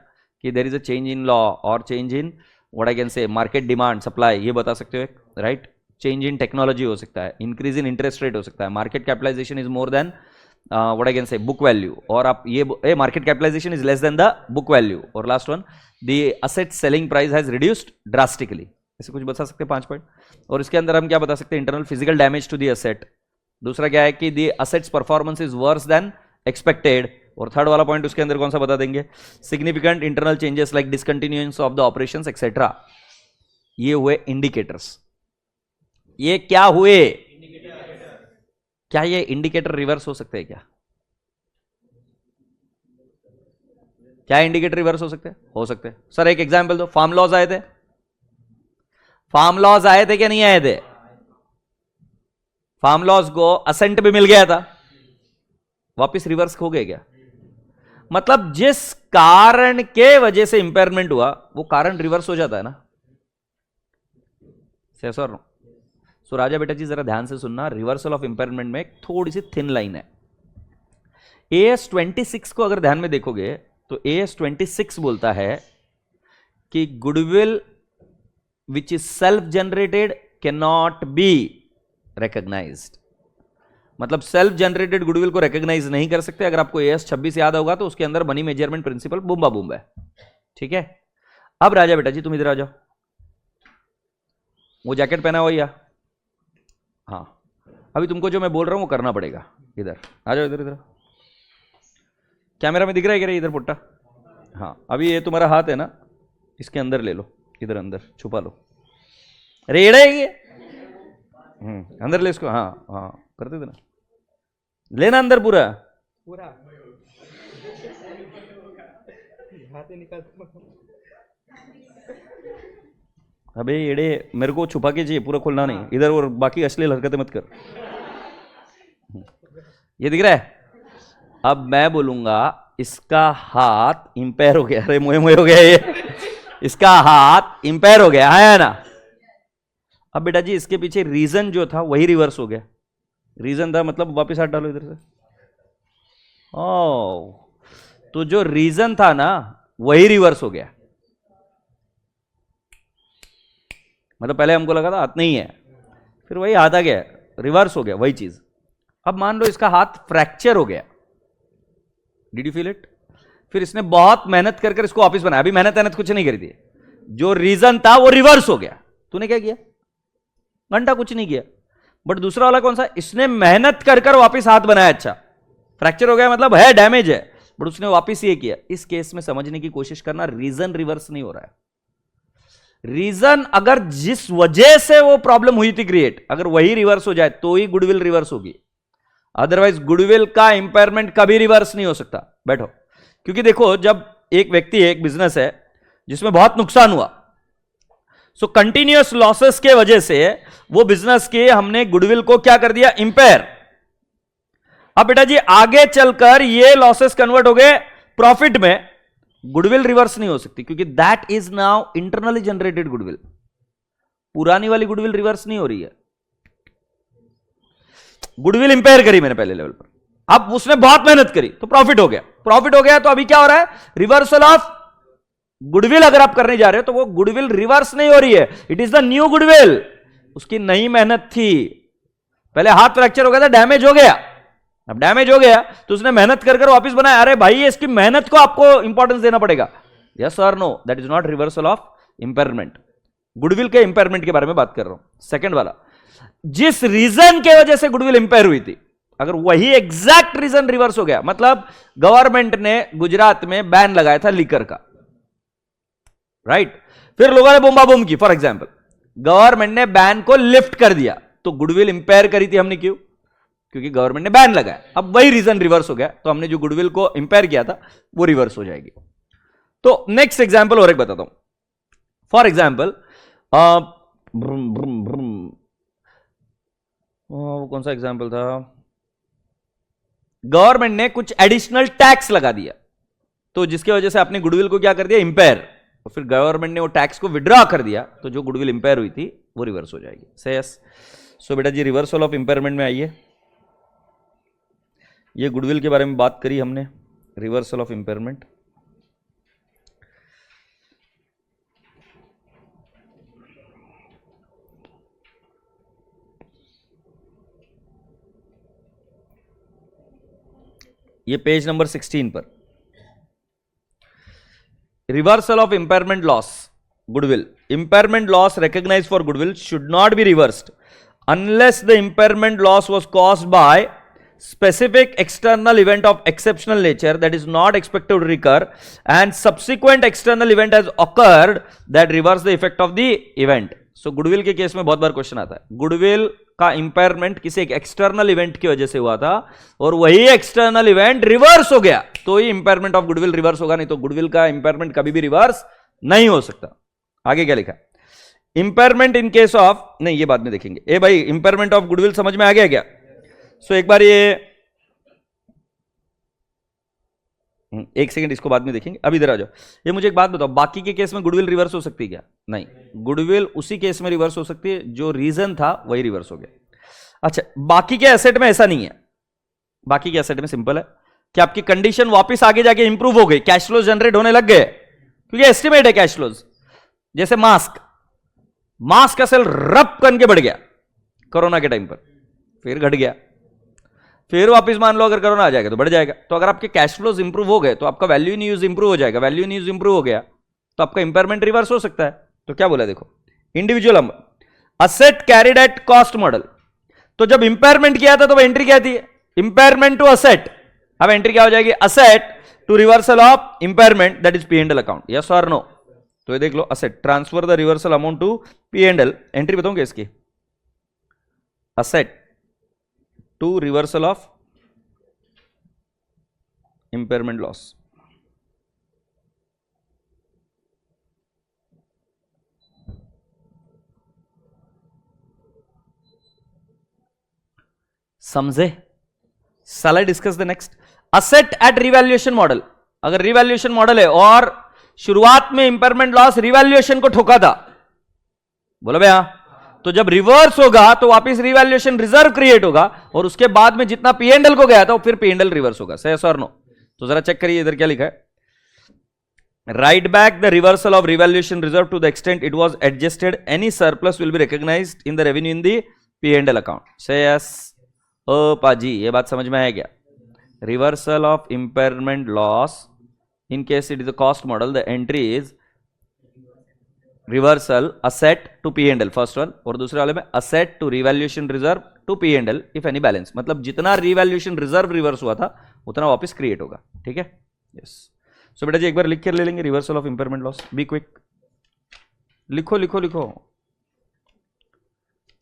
कि there is a change in law और change in what I can say market demand supply, ये बता सकते हो, राइट? चेंज इन टेक्नोलॉजी हो सकता है, इंक्रीज इन इंटरेस्ट रेट हो सकता है, market capitalization is more than what I can say book value, और आप ये market capitalization is less than the book value. और last one, the asset selling price has reduced drastically. ऐसे कुछ बता सकते हैं 5 पॉइंट. और इसके अंदर हम क्या बता सकते हैं? Internal physical damage to the asset. दूसरा क्या है कि the asset's performance is worse than expected. और थर्ड वाला पॉइंट उसके अंदर कौन सा बता देंगे? Significant internal changes like discontinuance of the operations etcetera. ये हुए इंडिकेटर्स. ये क्या हुए? क्या ये इंडिकेटर रिवर्स हो सकते हैं क्या? क्या इंडिकेटर रिवर्स हो सकते हैं? हो सकते हैं. सर एक एग्जांपल दो. फार्म लॉज आए थे, फार्म लॉज आए थे क्या नहीं आए थे? फार्म लॉज को असेंट भी मिल गया था, वापिस रिवर्स हो गए क्या? मतलब जिस कारण के वजह से इंपेयरमेंट हुआ वो कारण रिवर्स हो जाता है ना. सर सो राजा बेटा जी जरा ध्यान से सुनना. रिवर्सल ऑफ इंपेयरमेंट में एक थोड़ी सी थिन लाइन है. AS 26 को अगर ध्यान में देखोगे तो AS 26 बोलता है कि goodwill which is self generated can not be recognised. मतलब सेल्फ जनरेटेड गुडविल को रिकॉग्नाइज नहीं कर सकते. अगर आपको AS 26 याद होगा तो उसके अंदर मनी मेजरमेंट प्रिंसिपल बूंबा बूंब है. ठीक है. अब राजा बेटा जी तुम इधर आ जाओ. वो जैकेट पहना हुआ या? हाँ, अभी तुमको जो मैं बोल रहा हूं वो करना पड़ेगा. इधर आ जाओ, इधर इधर. कैमरा में दिख रहा है क्या? इधर पुट्टा. हाँ, अभी ये तुम्हारा हाथ है ना, इसके अंदर ले लो, इधर अंदर छुपा लो. रेड़ा है ये, अंदर ले इसको. हाँ हाँ करते थे ना, लेना अंदर पूरा पूरा हाथ निकाल. अबे एड़े, मेरे को छुपा के चाहिए, पूरा खोलना नहीं इधर. और बाकी अश्लील हरकतें मत कर. ये दिख रहा है? अब मैं बोलूंगा इसका हाथ इंपेयर हो गया. अरे मोए मोए हो गया ये. इसका हाथ इंपेयर हो गया है ना. अब बेटा जी इसके पीछे रीजन जो था वही रिवर्स हो गया. रीजन था मतलब वापस हाथ डालो इधर से. ओ, तो जो रीजन था ना वही रिवर्स हो गया. मतलब पहले हमको लगा था हाथ नहीं है, फिर वही हाथ आ गया, रिवर्स हो गया वही चीज. अब मान लो इसका हाथ फ्रैक्चर हो गया. Did you feel it? फिर इसने बहुत मेहनत कर कर इसको वापस बनाया. अभी मेहनत कुछ नहीं करी थी, जो रीजन था वो रिवर्स हो गया. तूने क्या किया? घंटा कुछ नहीं किया. बट दूसरा वाला कौन सा? इसने मेहनत कर कर वापस हाथ बनाया. अच्छा, फ्रैक्चर हो गया मतलब है, डैमेज है, बट उसने वापस ये किया. इस केस में समझने की कोशिश करना, रीजन रिवर्स नहीं हो रहा है. रीजन अगर जिस वजह से वो प्रॉब्लम हुई थी क्रिएट, अगर वही रिवर्स हो जाए तो ही गुडविल रिवर्स होगी. अदरवाइज गुडविल का इंपेयरमेंट कभी रिवर्स नहीं हो सकता. बैठो. क्योंकि देखो, जब एक व्यक्ति है, एक बिजनेस है जिसमें बहुत नुकसान हुआ, सो कंटिन्यूअस लॉसेस के वजह से वो बिजनेस के हमने गुडविल को क्या कर दिया? इंपेयर. अब बेटा जी आगे चलकर ये लॉसेस कन्वर्ट हो गए प्रॉफिट में. गुडविल रिवर्स नहीं हो सकती क्योंकि that is now internally generated goodwill. पुरानी वाली गुडविल रिवर्स नहीं हो रही है. गुडविल इंपेयर करी मैंने पहले लेवल पर, अब उसने बहुत मेहनत करी तो प्रॉफिट हो गया. प्रॉफिट हो गया तो अभी क्या हो रहा है? Reversal of goodwill. अगर आप करने जा रहे हो तो वो गुडविल रिवर्स नहीं हो रही है, it is the new goodwill. उसकी नई मेहनत थी, पहले हाथ फ्रैक्चर हो गया था, डैमेज हो गया, अब डैमेज हो गया तो उसने मेहनत कर वापस बनाया। अरे भाई ये इसकी मेहनत को आपको इंपॉर्टेंस देना पड़ेगा। यस और no, that is not reversal of impairment. Goodwill के इंपेयरमेंट के बारे में बात कर रहा हूं। सेकंड वाला, जिस रीजन के वजह से गुडविल इंपेयर हुई थी, अगर वही एग्जैक्ट रीजन रिवर्स हो गया, मतलब गवर्नमेंट ने गुजरात में बैन लगाया था लीकर का, राइट, फिर लोगों ने बोम्बा बोम की, फॉर एग्जाम्पल गवर्नमेंट ने बैन को लिफ्ट कर दिया, तो गुडविल इंपेयर करी थी हमने, क्यों? क्योंकि गवर्नमेंट ने बैन लगाया। अब वही रीजन रिवर्स हो गया, तो हमने जो गुडविल को इंपेयर किया था वो रिवर्स हो जाएगी। तो नेक्स्ट एग्जाम्पल और एक बताता हूं। फॉर एग्जाम्पल वो कौन सा एग्जाम्पल था, गवर्नमेंट ने कुछ एडिशनल टैक्स लगा दिया, तो जिसकी वजह से आपने गुडविल को क्या कर दिया, इंपेयर, और फिर गवर्नमेंट ने वो टैक्स को विड्रॉ कर दिया, तो जो गुडविल इंपेयर हुई थी वो रिवर्स हो जाएगी। से यस। सो बेटा जी रिवर्सल ऑफ इंपेयरमेंट में आइए, ये गुडविल के बारे में बात करी हमने, रिवर्सल ऑफ इंपेयरमेंट। ये पेज नंबर 16 पर, reversal of impairment loss goodwill. Impairment loss recognized for goodwill should not be reversed unless the impairment loss was caused by specific external event of exceptional nature that is not expected to recur and subsequent external event has occurred that reverse the effect of the event. So goodwill के case में बहुत बार question आता है, goodwill का impairment किसी एक external event की वजह से हुआ था और वही एक्सटर्नल इवेंट रिवर्स हो गया, तो ही इंपेयरमेंट ऑफ गुडविल रिवर्स होगा, नहीं तो गुडविल का इंपेयरमेंट कभी भी रिवर्स नहीं हो सकता। आगे क्या लिखा, इंपेयरमेंट इन केस ऑफ, नहीं ये बाद में देखेंगे। ए भाई इंपेयरमेंट ऑफ गुडविल समझ में आ गया क्या? सो एक बार ये एक सेकंड, इसको बाद में देखेंगे, अभी इधर आ जाओ। ये मुझे एक बात बताओ, बाकी के केस में गुडविल रिवर्स हो सकती है क्या? नहीं, गुडविल उसी केस में रिवर्स हो सकती है जो रीजन था वही रिवर्स हो गया। अच्छा, बाकी के एसेट में ऐसा नहीं है, बाकी के एसेट में सिंपल है कि आपकी कंडीशन वापस आगे जाके इंप्रूव हो गई, कैश फ्लोज जनरेट होने लग गए, क्योंकि एस्टिमेट है कैश फ्लोज। जैसे मास्क का सेल रप करके बढ़ गया कोरोना के टाइम पर, फिर घट गया, फिर वापस मान लो अगर कोरोना आ जाएगा तो बढ़ जाएगा। तो अगर आपके कैश फ्लोज इंप्रूव हो गए तो आपका वैल्यू इन यूज इंप्रूव हो जाएगा, वैल्यू इन यूज इंप्रूव हो गया तो आपका इंपेयरमेंट रिवर्स हो सकता है। तो क्या बोला देखो, individual asset carried at cost model, तो जब इंपेयरमेंट किया था तो वह एंट्री क्या थी, इंपेयरमेंट टू असेट। अब एंट्री क्या हो जाएगी, asset to reversal of impairment, that is P&L account. Yes और नो? तो ये देख लो, asset transfer the reversal amount to P&L। Entry बताऊंगे इसकी, asset to reversal of impairment loss. समझे? Shall I discuss the next? Asset at revaluation model, अगर revaluation model है और शुरुआत में इंपेयरमेंट लॉस रिवैल्यूएशन को ठोका था, बोलो भैया, तो जब रिवर्स होगा तो वापस रिवैल्यूएशन रिजर्व क्रिएट होगा और उसके बाद में जितना P&L को गया था फिर P&L रिवर्स होगा। सही और नो? तो जरा चेक करिए इधर क्या लिखा है, write back the reversal of revaluation reserve to the extent it was adjusted, any surplus will be recognised in the revenue in the P&L account. से यस ओ पाजी, ये बात समझ में आया क्या? Reversal of impairment loss in case it is a cost model, the entry is reversal asset to P&L, first one, और दूसरे वाले में asset to revaluation reserve to P&L if any balance, मतलब जितना revaluation reserve रिवर्स हुआ था उतना वापस क्रिएट होगा। ठीक है? यस। सो बेटा जी एक बार लिख कर ले लेंगे, reversal of impairment loss, be quick, लिखो लिखो लिखो,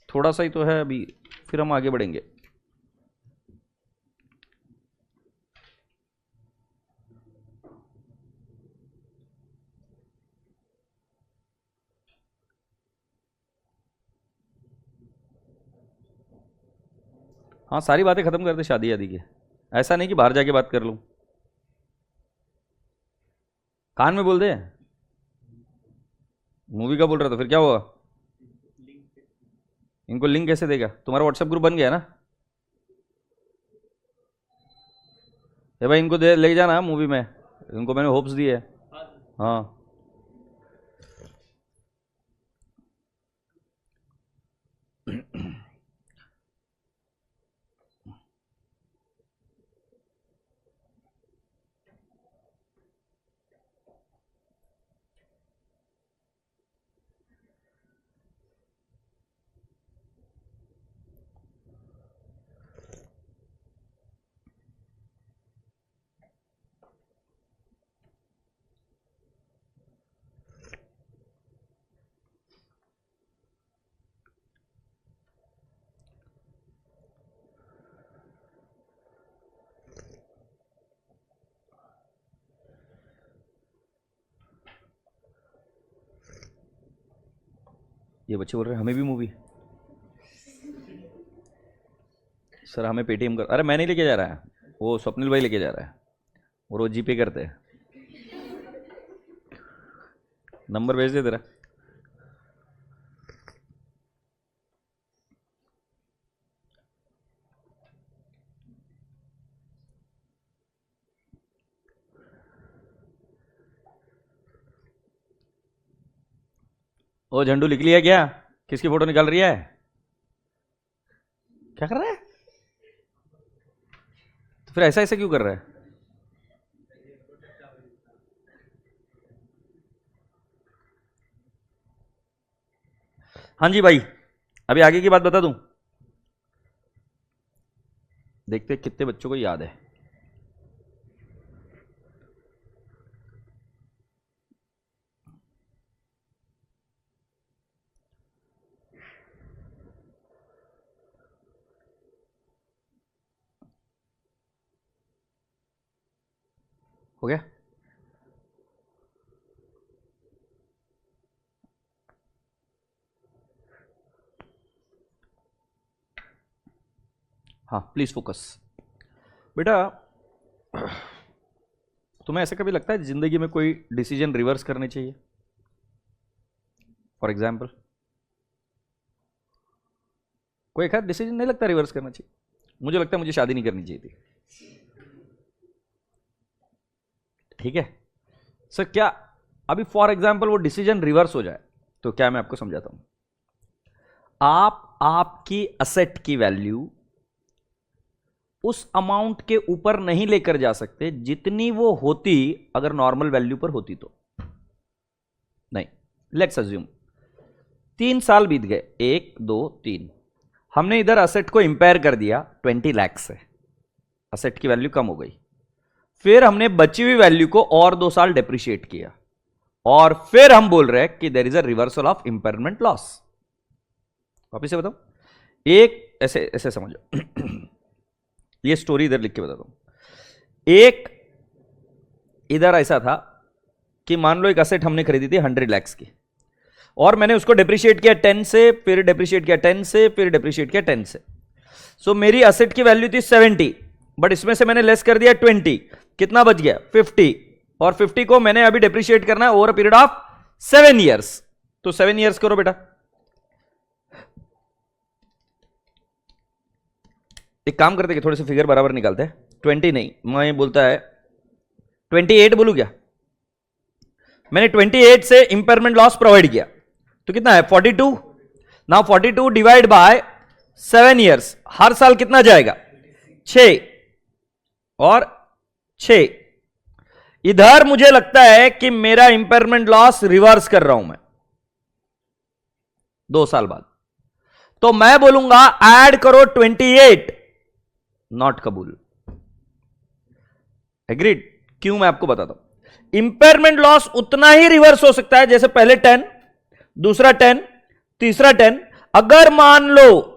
थोड़ा सा ही तो है अभी, फिर हम आगे बढ़ेंगे। हाँ सारी बातें खत्म कर दे शादी आदि की, ऐसा नहीं कि बाहर जाके बात कर लूं, कान में बोल दे। मूवी का बोल रहा था, फिर क्या हुआ? इनको लिंक कैसे देगा? तुम्हारा व्हाट्सएप ग्रुप बन गया ना? ए भाई इनको दे ले जाना मूवी में, इनको मैंने होप्स दिए। हाँ ये बच्चे बोल रहे हैं हमें भी मूवी। सर हमें पेटीएम कर, अरे मैं नहीं लेके जा रहा है, वो स्वप्निल भाई लेके जा रहा है, वो रोज जीपे करते हैं। नंबर भेज दे तेरा। ओ झंडू लिख लिया क्या? किसकी फोटो निकाल रही है? क्या कर रहा है? तो फिर ऐसा ऐसा क्यों कर रहा है? हाँ जी भाई, अभी आगे की बात बता दूं। देखते हैं कितने बच्चों को याद है। हो गया? हाँ प्लीज फोकस। बेटा तुम्हें ऐसा कभी लगता है जिंदगी में कोई डिसीजन रिवर्स करने चाहिए? फॉर एग्जाम्पल कोई एक डिसीजन नहीं लगता रिवर्स करना चाहिए? मुझे लगता है मुझे शादी नहीं करनी चाहिए थी। ठीक है सर, क्या अभी फॉर एग्जाम्पल वो डिसीजन रिवर्स हो जाए तो क्या? मैं आपको समझाता हूं। आप आपकी असेट की वैल्यू उस अमाउंट के ऊपर नहीं लेकर जा सकते जितनी वो होती अगर नॉर्मल वैल्यू पर होती तो। नहीं, लेट्स अज्यूम 3 साल बीत गए, 1 2 3, हमने इधर असेट को इंपेयर कर दिया 20 लाख से, असेट की वैल्यू कम हो गई। फिर हमने बची हुई वैल्यू को और 2 साल डेप्रिशिएट किया, और फिर हम बोल रहे हैं कि there is a reversal of impairment loss. वापिस से बताओ, एक ऐसे ऐसे समझो ये स्टोरी इधर लिख के बताता हूं। एक इधर ऐसा था कि मान लो एक असेट हमने खरीदी थी 100 लाख की, और मैंने उसको डेप्रिशिएट किया 10 से, फिर डेप्रिशिएट किया 10 से, फिर डेप्रिशिएट किया 10 से। सो मेरी असेट की वैल्यू थी 70, बट इसमें से मैंने लेस कर दिया 20, कितना बच गया 50, और 50 को मैंने अभी डेप्रिशिएट करना है over a period of 7 years. तो 7 ईयर्स करो बेटा। एक काम करते कि थोड़े से फिगर बराबर निकालते हैं। 20 नहीं, मैं बोलता है 28 बोलू क्या? मैंने 28 से इंपेयरमेंट लॉस प्रोवाइड किया तो कितना है 42। नाउ 42 डिवाइड बाय 7 ईयर्स, हर साल कितना जाएगा 6 और 6। इधर मुझे लगता है कि मेरा इंपेयरमेंट लॉस रिवर्स कर रहा हूं मैं 2 साल बाद, तो मैं बोलूंगा ऐड करो 28, नॉट कबूल। एग्रीड? क्यों? मैं आपको बताता हूं। इंपेयरमेंट लॉस उतना ही रिवर्स हो सकता है जैसे पहले 10, दूसरा 10, तीसरा 10। अगर मान लो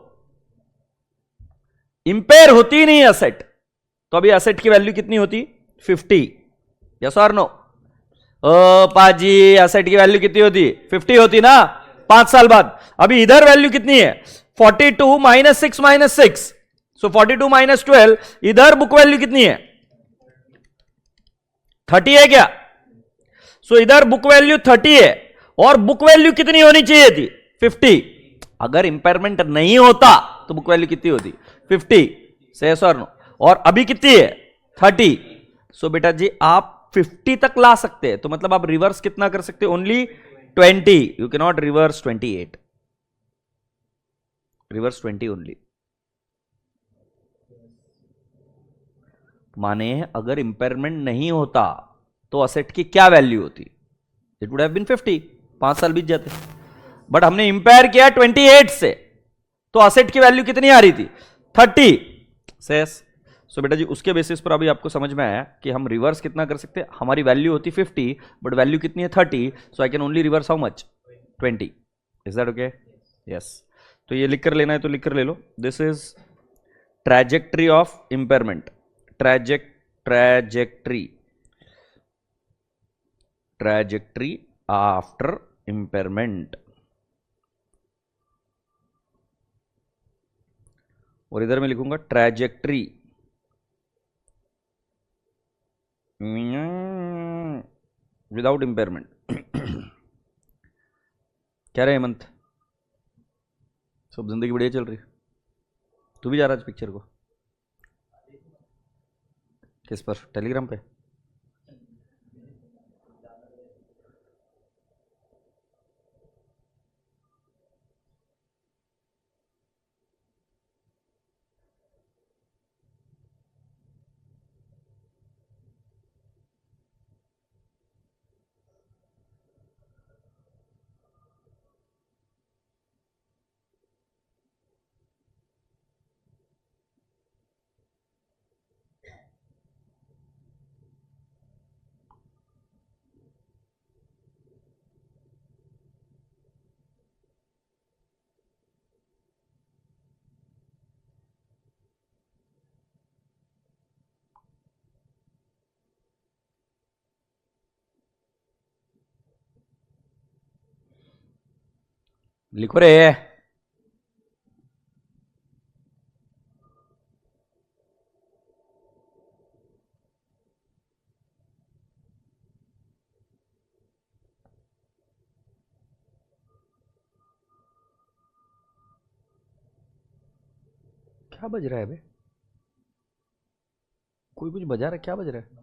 इंपेयर होती नहीं असेट, तो अभी असेट की वैल्यू कितनी होती 50। यस और नो? ओ पाजी, असेट की वैल्यू कितनी होती 50 होती ना 5 साल बाद। अभी इधर वैल्यू कितनी है 42 माइनस 6 माइनस 6, सो 42 माइनस 12। इधर बुक वैल्यू कितनी है 30 है क्या? सो इधर बुक वैल्यू 30 है, और बुक वैल्यू कितनी होनी चाहिए थी 50। अगर इंपेयरमेंट नहीं होता तो बुक वैल्यू कितनी होती 50। से यस और नो? और अभी कितनी है 30। सो बेटा जी आप 50 तक ला सकते हैं, तो मतलब आप रिवर्स कितना कर सकते हैं only 20। You can not reverse 28, reverse 20 only. माने अगर इंपेयरमेंट नहीं होता तो असेट की क्या वैल्यू होती? इट वुड हैव बीन 50, 5 साल बीत जाते। बट हमने इंपेयर किया 28 से, तो असेट की वैल्यू कितनी आ रही थी 30। सेस सो बेटा जी उसके बेसिस पर अभी आपको समझ में आया कि हम रिवर्स कितना कर सकते हैं। हमारी वैल्यू होती 50, बट वैल्यू कितनी है 30, so I can only reverse how much 20। Is that okay? Yes. तो ये लिख कर लेना है तो लिख कर ले लो। This is trajectory of impairment, trajectory after impairment। और इधर मैं लिखूंगा ट्रैजेक्टरी विदाउट इंपेयरमेंट। क्या रहे हेमंत, सब जिंदगी बढ़िया चल रही? तू भी जा रहा है पिक्चर को? किस पर, टेलीग्राम पे? लिखो रे। क्या बज रहा है बे? कोई कुछ बजा रहा है, क्या बज रहा है?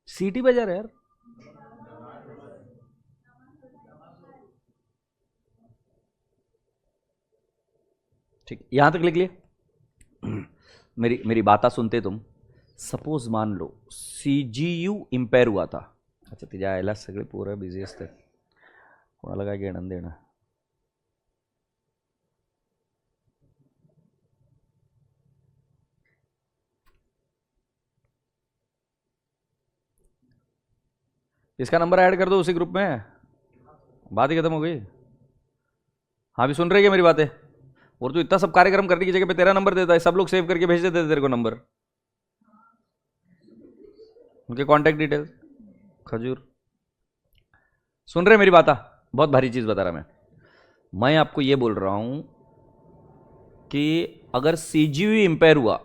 सीटी बजा रहा है यार। ठीक, यहां तक लिख लिए। मेरी बात सुनते तुम। सपोज मान लो सीजीयू इंपेयर हुआ था। अच्छा तिच्या आयला सगळे पोरं बिझी असतात, कोणाला काय घेणं देणं। इसका नंबर ऐड कर दो उसी ग्रुप में, बात ही खत्म हो गई। हाँ भी सुन रही है मेरी बातें? और तू इतना सब कार्यक्रम करने की जगह पे तेरा नंबर देता है, सब लोग सेव करके भेज देते तेरे को नंबर, उनके कांटेक्ट डिटेल्स। खजूर सुन रहे मेरी बात? बहुत भारी चीज बता रहा मैं आपको ये बोल रहा हूं कि अगर सीजीयू इंपेयर हुआ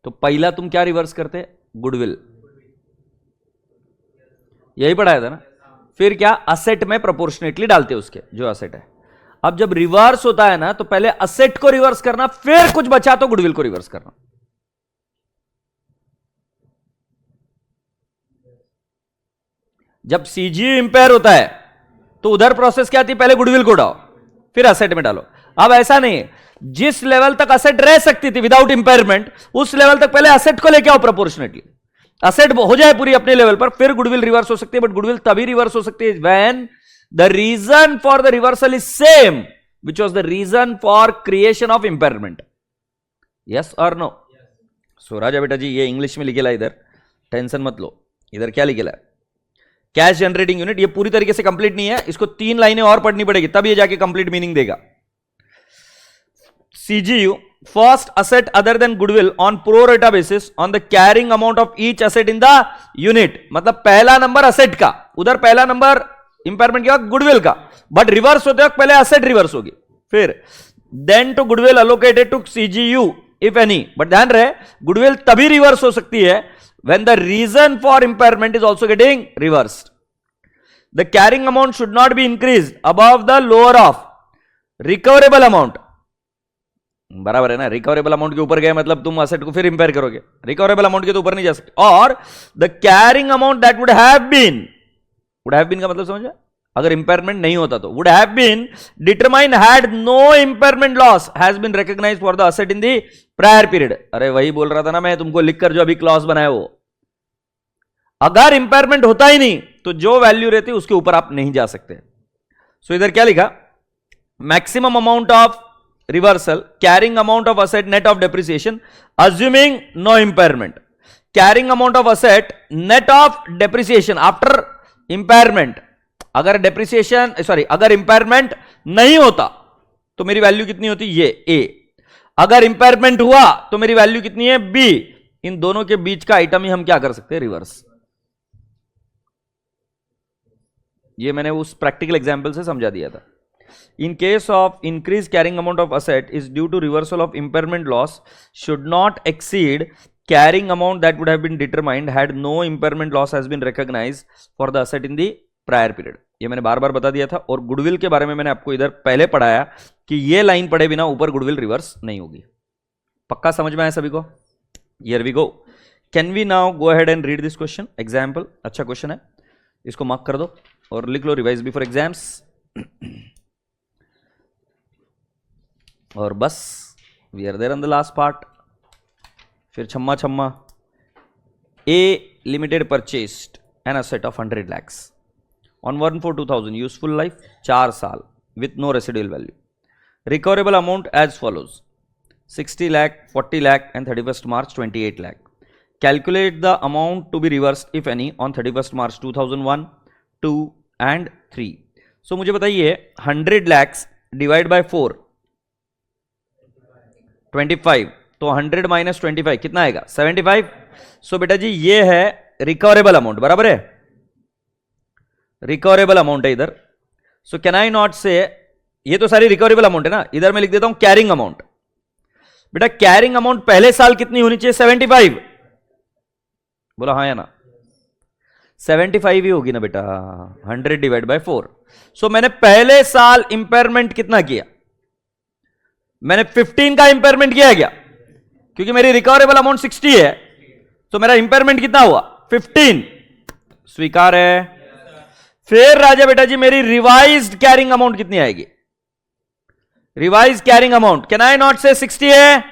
तो पहला तुम क्या रिवर्स करते? गुडविल। यही पढ़ाया था ना? फिर क्या, असेट में प्रोपोर्शनेटली डालते उसके जो असेट है। अब जब रिवर्स होता है ना तो पहले असेट को रिवर्स करना, फिर कुछ बचा तो गुडविल को रिवर्स करना। जब सीजीयू इंपेयर होता है तो उधर प्रोसेस क्या आती है? पहले गुडविल को डालो फिर असेट में डालो। अब ऐसा नहीं है, जिस लेवल तक असेट रह सकती थी विदाउट इंपेयरमेंट उस लेवल तक पहले असेट को लेके आओ प्रोपोर्शनेटली। असेट हो जाए पूरी अपने लेवल पर, फिर गुडविल रिवर्स हो सकती है। बट गुडविल तभी रिवर्स हो सकती है when the reason for the reversal is same which was the reason for creation of impairment. Yes और नो? सो राजा बेटा जी ये इंग्लिश में लिखेला, इधर टेंशन मत लो। इधर क्या लिखेला? Cash generating unit. ये पूरी तरीके से कंप्लीट नहीं है, इसको 3 लाइनें और पढ़नी पड़ेगी तब ये जाके कंप्लीट मीनिंग देगा। CGU, first asset other than goodwill on pro rata basis on the carrying amount of each asset in the unit। मतलब पहला नंबर असेट का, उधर पहला नंबर इंपेयरमेंट क्या? गुडविल का। बट रिवर्स होते वक्त पहले असेट रिवर्स होगी, फिर then to goodwill allocated to CGU if any. But ध्यान रहे गुडविल तभी रिवर्स हो सकती है when the reason for impairment is also getting reversed। The carrying amount should not be increased above the lower of recoverable amount। बराबर है ना? Recoverable amount के ऊपर गए मतलब तुम असेट को फिर इंपेयर करोगे, रिकवरेबल अमाउंट के तो ऊपर नहीं जा सकते। और the carrying amount that would have been का मतलब समझ? अगर इंपेयरमेंट नहीं होता तो would have been determine had no impairment loss has been recognised for the asset in the prior period. अरे वही बोल रहा था ना मैं तुमको, लिखकर जो अभी क्लॉज बनाया वो, अगर इंपेयरमेंट होता ही नहीं तो जो वैल्यू रहती उसके ऊपर आप नहीं जा सकते। सो इधर क्या लिखा? Maximum amount of reversal, carrying amount of asset net of depreciation assuming no impairment, carrying amount of asset net of depreciation after impairment। अगर depreciation अगर impairment नहीं होता तो मेरी वैल्यू कितनी होती? ये A। अगर impairment हुआ तो मेरी वैल्यू कितनी है? B। इन दोनों के बीच का आइटम ही हम क्या कर सकते हैं? रिवर्स। ये मैंने उस प्रैक्टिकल एग्जाम्पल से समझा दिया था. In case of increased carrying amount of asset is due to reversal of impairment loss should not exceed carrying amount that would have been determined had no impairment loss has been recognized for the asset in the prior period. ये मैंने बार बार बता दिया था. और goodwill के बारे में मैंने आपको इधर पहले पढ़ाया कि ये लाइन पढ़े बिना ऊपर गुडविल रिवर्स नहीं होगी. पक्का समझ में आया सभी को? Here we go. Can we now go ahead and read this question? Example. अच्छा क्वेश्चन है, इसको मार्क कर दो और लिख लो रिवाइज बिफोर एग्जाम्स. और बस we are there on the last part. फिर छम्मा छम्मा. A limited purchased an asset of 100 lakhs on 1/4/2000 useful life 4 साल with no residual value. Recoverable amount as follows 60 lakh, 40 lakh and 31st March 28 lakh. Calculate the amount to be reversed if any on 31st March 2001, 2 and 3. So मुझे बताइए 100 lakhs divide by 4 25, तो 100 minus 25 कितना आएगा? 75. सो बेटा जी ये है recoverable amount, बराबर है? रिकवरेबल अमाउंट है इधर. सो कैन आई नॉट से, ये तो सारी रिकवरेबल अमाउंट है ना, इधर मैं लिख देता हूं कैरिंग अमाउंट. बेटा कैरिंग अमाउंट पहले साल कितनी होनी चाहिए? 75. बोला हाँ या ना? 75 ही होगी ना बेटा. 100 डिवाइड बाय 4. सो मैंने पहले साल इंपेयरमेंट कितना किया? मैंने 15 का इंपेयरमेंट किया क्या? क्योंकि मेरी रिकवरेबल अमाउंट 60 है, तो मेरा इंपेयरमेंट कितना हुआ? 15. स्वीकार है? फिर राजा बेटा जी मेरी रिवाइज्ड कैरिंग अमाउंट कितनी आएगी? Revise carrying amount can I not से 60 है?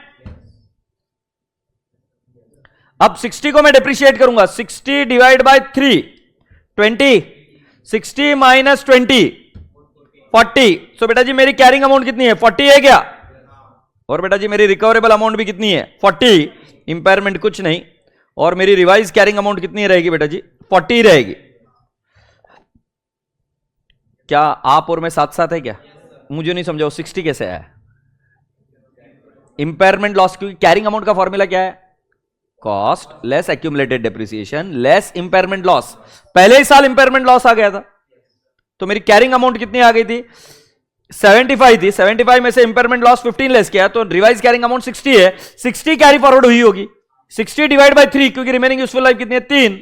अब 60 को मैं डिप्रिशिएट करूंगा. 60 डिवाइड बाय 3 20. 60 माइनस 20 40. सो बेटा जी मेरी कैरिंग अमाउंट कितनी है? 40 है क्या? और बेटा जी मेरी रिकवरेबल अमाउंट भी कितनी है? 40. इंपेयरमेंट कुछ नहीं. और मेरी रिवाइज कैरिंग अमाउंट कितनी रहेगी बेटा जी? 40 रहेगी. क्या आप और मैं साथ साथ है क्या? मुझे नहीं समझाओ 60 कैसे आया? इंपेयरमेंट लॉस, क्योंकि कैरिंग अमाउंट का फॉर्मूला क्या है? Cost less accumulated depreciation less impairment loss. पहले ही साल इंपेयरमेंट लॉस आ गया था, तो मेरी कैरिंग अमाउंट कितनी आ गई थी? 75 थी. 75 में से इंपेयरमेंट लॉस 15 लेस किया, तो रिवाइज कैरिंग अमाउंट 60 है. 60 कैरी फॉरवर्ड हुई होगी. 60 डिवाइड बाय 3, क्योंकि रिमेनिंग यूजफुल लाइफ कितनी है? 3.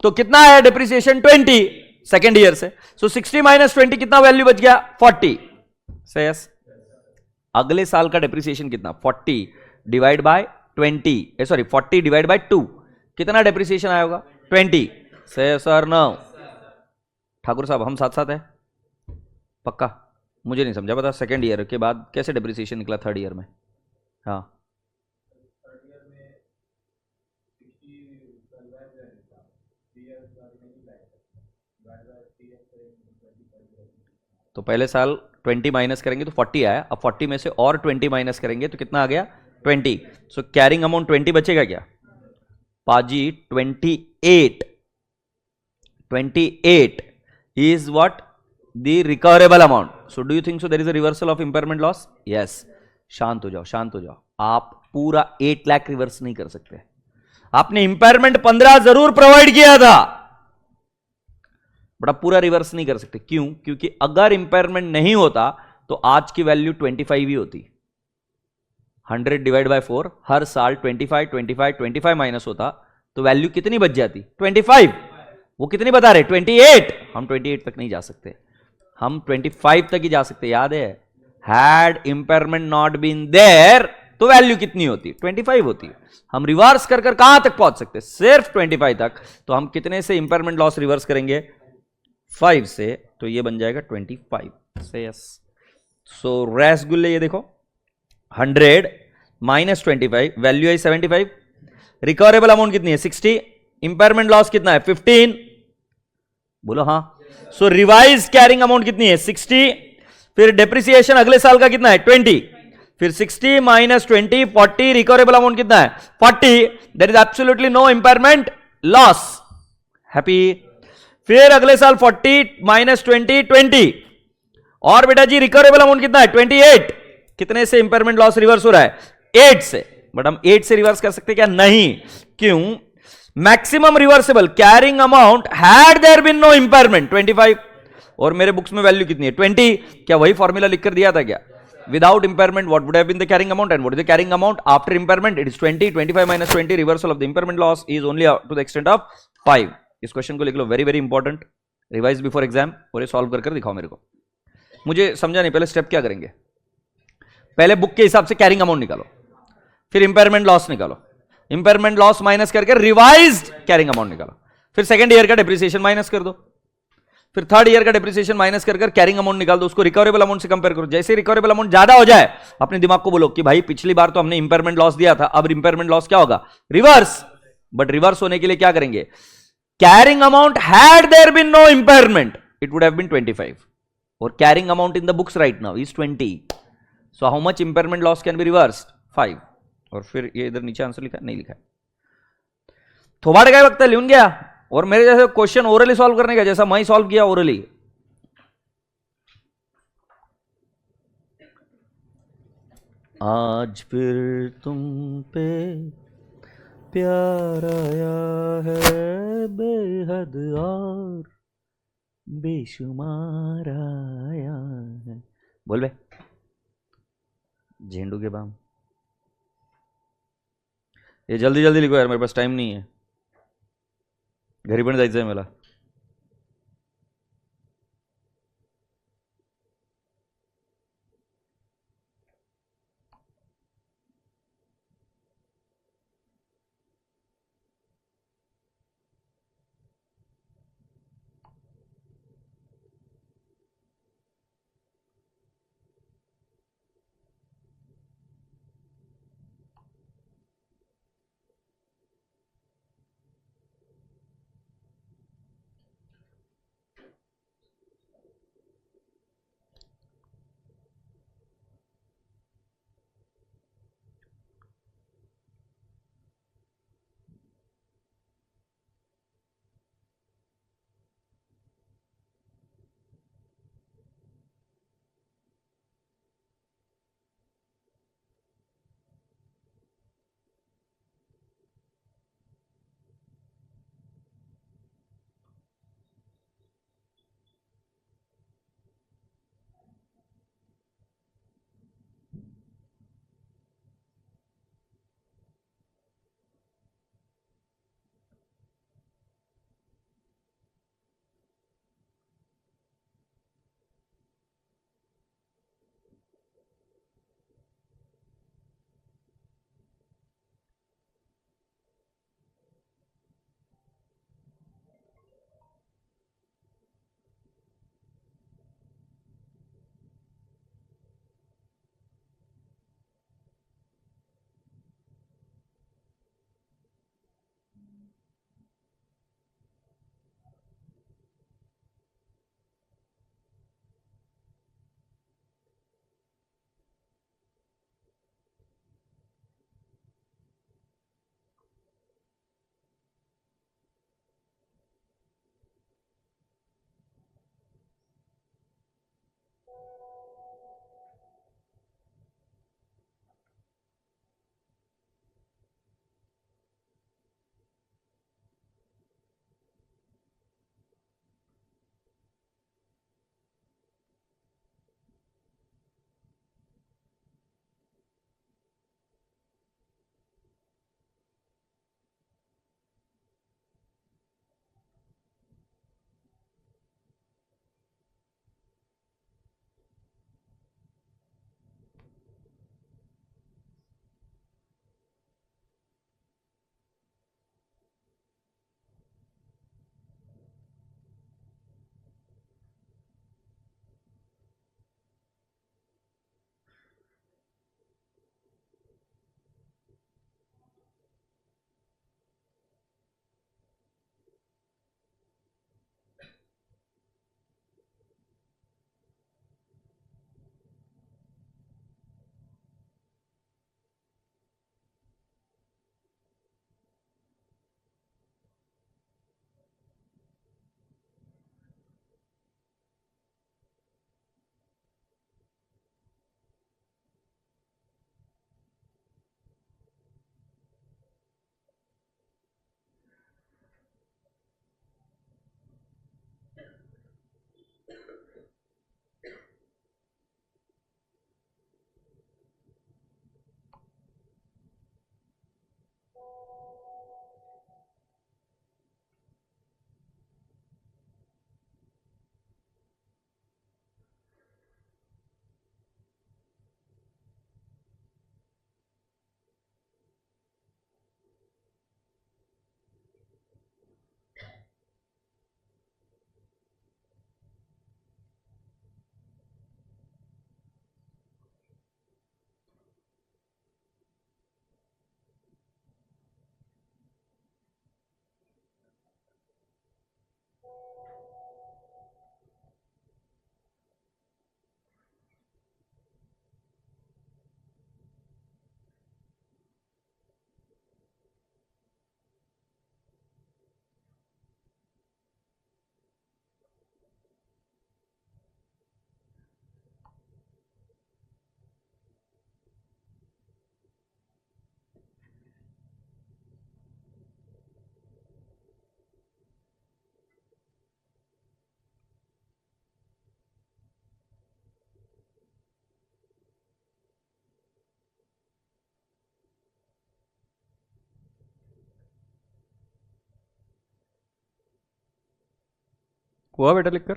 तो कितना आया डेप्रिसिएशन? 20 सेकेंड ईयर से. सो 60 माइनस 20 कितना वैल्यू बच गया? 40. से यस. अगले साल का डेप्रिसिएशन कितना? 40 divide by 20, sorry 40 divide by 2 कितना डेप्रिसिएशन आया होगा? 20. से सर नो. ठाकुर साहब हम साथ साथ है? पक्का? मुझे नहीं समझा. बता सेकेंड ईयर के बाद कैसे डेप्रिसिएशन निकला थर्ड ईयर में? हाँ तो पहले साल 20 माइनस करेंगे तो 40 आया. अब 40 में से और 20 माइनस करेंगे तो कितना आ गया? 20. सो कैरिंग अमाउंट 20 बचेगा क्या? पाजी 28. 28 is what? The recoverable amount. So do you think so there is a reversal of impairment loss? Yes. शांत हो जाओ, शांत हो जाओ. आप पूरा 8 लाख रिवर्स नहीं कर सकते. आपने इंपेयरमेंट 15 जरूर प्रोवाइड किया था, बट आप पूरा रिवर्स नहीं कर सकते. क्यों? क्योंकि अगर इंपेयरमेंट नहीं होता तो आज की वैल्यू 25 ही होती. 100 डिवाइड बाय 4 हर साल 25 25 25 माइनस होता तो वैल्यू कितनी बच जाती? 25. वो कितनी बता रहे? 28. हम 28 तक नहीं जा सकते, हम 25 तक ही जा सकते. याद है? Had impairment not been there तो वैल्यू कितनी होती? 25 होती. हम रिवर्स कर कहां तक पहुंच सकते? सिर्फ 25 तक. तो हम कितने से इंपेयरमेंट लॉस रिवर्स करेंगे? 5 से. तो ये बन जाएगा 25 से. यस. सो रसगुल्ले ये देखो 100 माइनस 25 वैल्यू है 75. रिकवरेबल अमाउंट कितनी है? 60. इंपेयरमेंट लॉस कितना है? 15. बोलो हाँ. सो रिवाइज कैरिंग अमाउंट कितनी है? 60. फिर डेप्रिसिएशन अगले साल का कितना है? 20. फिर 60 माइनस 20 40. रिकवरेबल अमाउंट कितना है? 40. There is absolutely no impairment loss. Happy. फिर अगले साल 40 माइनस 20 20. और बेटा जी रिकवरेबल अमाउंट कितना है? 28. कितने से इंपेयरमेंट लॉस रिवर्स हो रहा है? 8 से. बट हम 8 से रिवर्स कर सकते क्या? नहीं. क्यों? Maximum reversible carrying amount had there been no impairment 25. और मेरे बुक्स में वैल्यू कितनी है 20, क्या वही फॉर्मूला लिखकर दिया था क्या? Without impairment what would have been the carrying amount and what is the carrying amount after impairment? It is 20, 25 minus 20, reversal of the impairment loss is only to the extent of 5। इस question को लिख लो, very very important, revise before exam, और ये solve कर दिखाओ मेरे को। मुझे समझा नहीं, पहले स्टेप क्या करेंगे? पहले बुक के हिसाब से कैरिंग अमाउंट निकालो, फिर इंपेयरमेंट लॉस निकालो, इंपेयरमेंट लॉस माइनस करके रिवाइज्ड कैरिंग अमाउंट निकालो, फिर सेकंड ईयर का डिप्रिसिएशन माइनस कर दो, फिर थर्ड ईयर का डिप्रिसिएशन माइनस कर कैरिंग अमाउंट निकाल दो, उसको रिकवरेबल अमाउंट से कंपेयर करो। जैसे रिकवरेबल अमाउंट ज्यादा हो जाए, अपने दिमाग को बोलो कि भाई पिछली बार तो हमने इंपेयरमेंट लॉस दिया था, अब इंपेयरमेंट लॉस क्या होगा? रिवर्स। बट रिवर्स होने के लिए क्या करेंगे? Carrying amount had there been no impairment it would have been 25, और carrying amount in the books right now is 20, so how much impairment loss can be reversed? 5। और फिर ये इधर नीचे आंसर लिखा नहीं लिखा है, थोबाड़ काय वक्त लिहून गया। और मेरे जैसे क्वेश्चन ओरली सॉल्व करने का, जैसा मैं सॉल्व किया ओरली। आज फिर तुम पे प्यार आया है बेहद और बेशुमार आया है। बोल बे झेंडू के बाम, ये जल्दी जल्दी लिखो यार, मेरे पास टाइम नहीं है, घरी पण जायचंय मला। हुआ बेटा लिखकर?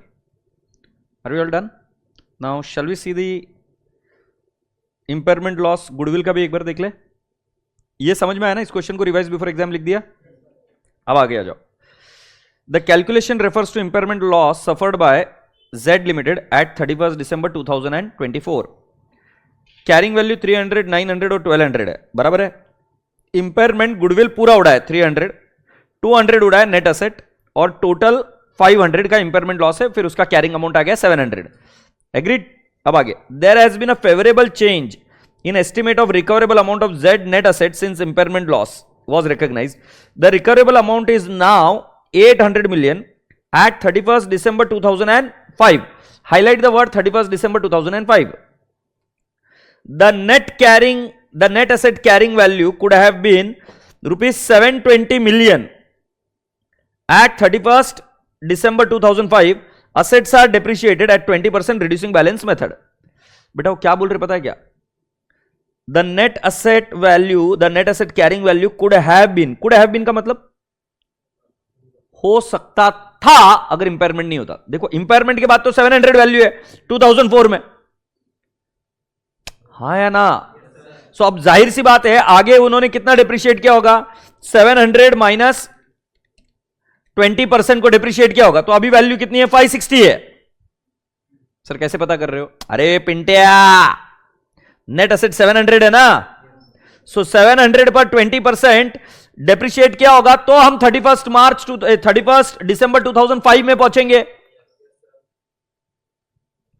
Are we all done? Now shall we see the impairment loss goodwill का भी एक बार देख ले। ये समझ में आया ना? इस क्वेश्चन को रिवाइज बिफोर एग्जाम लिख दिया। अब आगे आ जाओ। The calculation refers to impairment loss suffered by Z limited at 31 December 2024। Carrying value 300, 900 और 1200 है, बराबर है। इंपेयरमेंट गुडविल पूरा उड़ा है 300, 200 उड़ा है नेट एसेट और टोटल 500 का इंपेयरमेंट लॉस है। फिर उसका कैरिंग अमाउंट आ गया 700। एग्रीड? अब आगे, there has been a favourable change in estimate of recoverable amount of Z net asset since impairment loss was recognized. The recoverable amount is now 800 million at 31st December 2005. Highlight the word 31st December 2005. The net asset carrying value could have been rupees 720 million at 31st December 2005. Assets are depreciated at 20% reducing balance method. बेटा वो क्या बोल रहे पता है क्या? The net asset carrying value could have been का मतलब हो सकता था अगर इंपेयरमेंट नहीं होता। देखो इंपेयरमेंट के बाद तो 700 वैल्यू है 2004 में, हाँ या ना? सो अब जाहिर सी बात है आगे उन्होंने कितना डिप्रिशिएट किया होगा? 700 माइनस 20% को डिप्रिशिएट किया होगा, तो अभी वैल्यू कितनी है? 560 है। सर कैसे पता कर रहे हो? अरे पिंटिया, नेट एसेट 700 है ना, सो 700 पर 20% डेप्रिशिएट किया होगा तो हम 31 दिसंबर 2005 में पहुंचेंगे,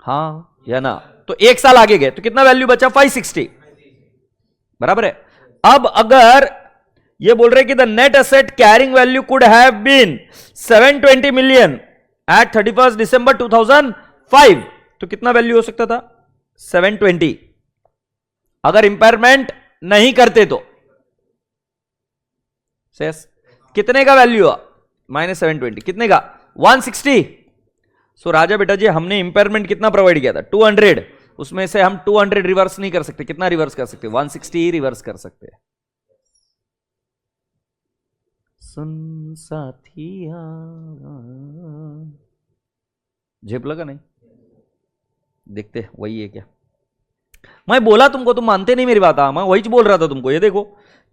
हाँ या ना? तो एक साल आगे गए तो कितना वैल्यू बचा? 560, बराबर है। अब अगर ये बोल रहे कि the net asset carrying value could have been 720 million at 31 December 2005, तो कितना वैल्यू हो सकता था? 720 अगर इंपेयरमेंट नहीं करते तो। सेस कितने का वैल्यू हुआ? -720 कितने का? 160। सो राजा बेटा जी हमने इंपेयरमेंट कितना प्रोवाइड किया था? 200, उसमें से हम 200 रिवर्स नहीं कर सकते। कितना रिवर्स कर सकते? 160 ही रिवर्स कर सकते हैं। सुन साथिया, झेप लगा नहीं? देखते वही है क्या? मैं बोला तुमको, तुम मानते नहीं मेरी बात। मैं वही बोल रहा था तुमको। ये देखो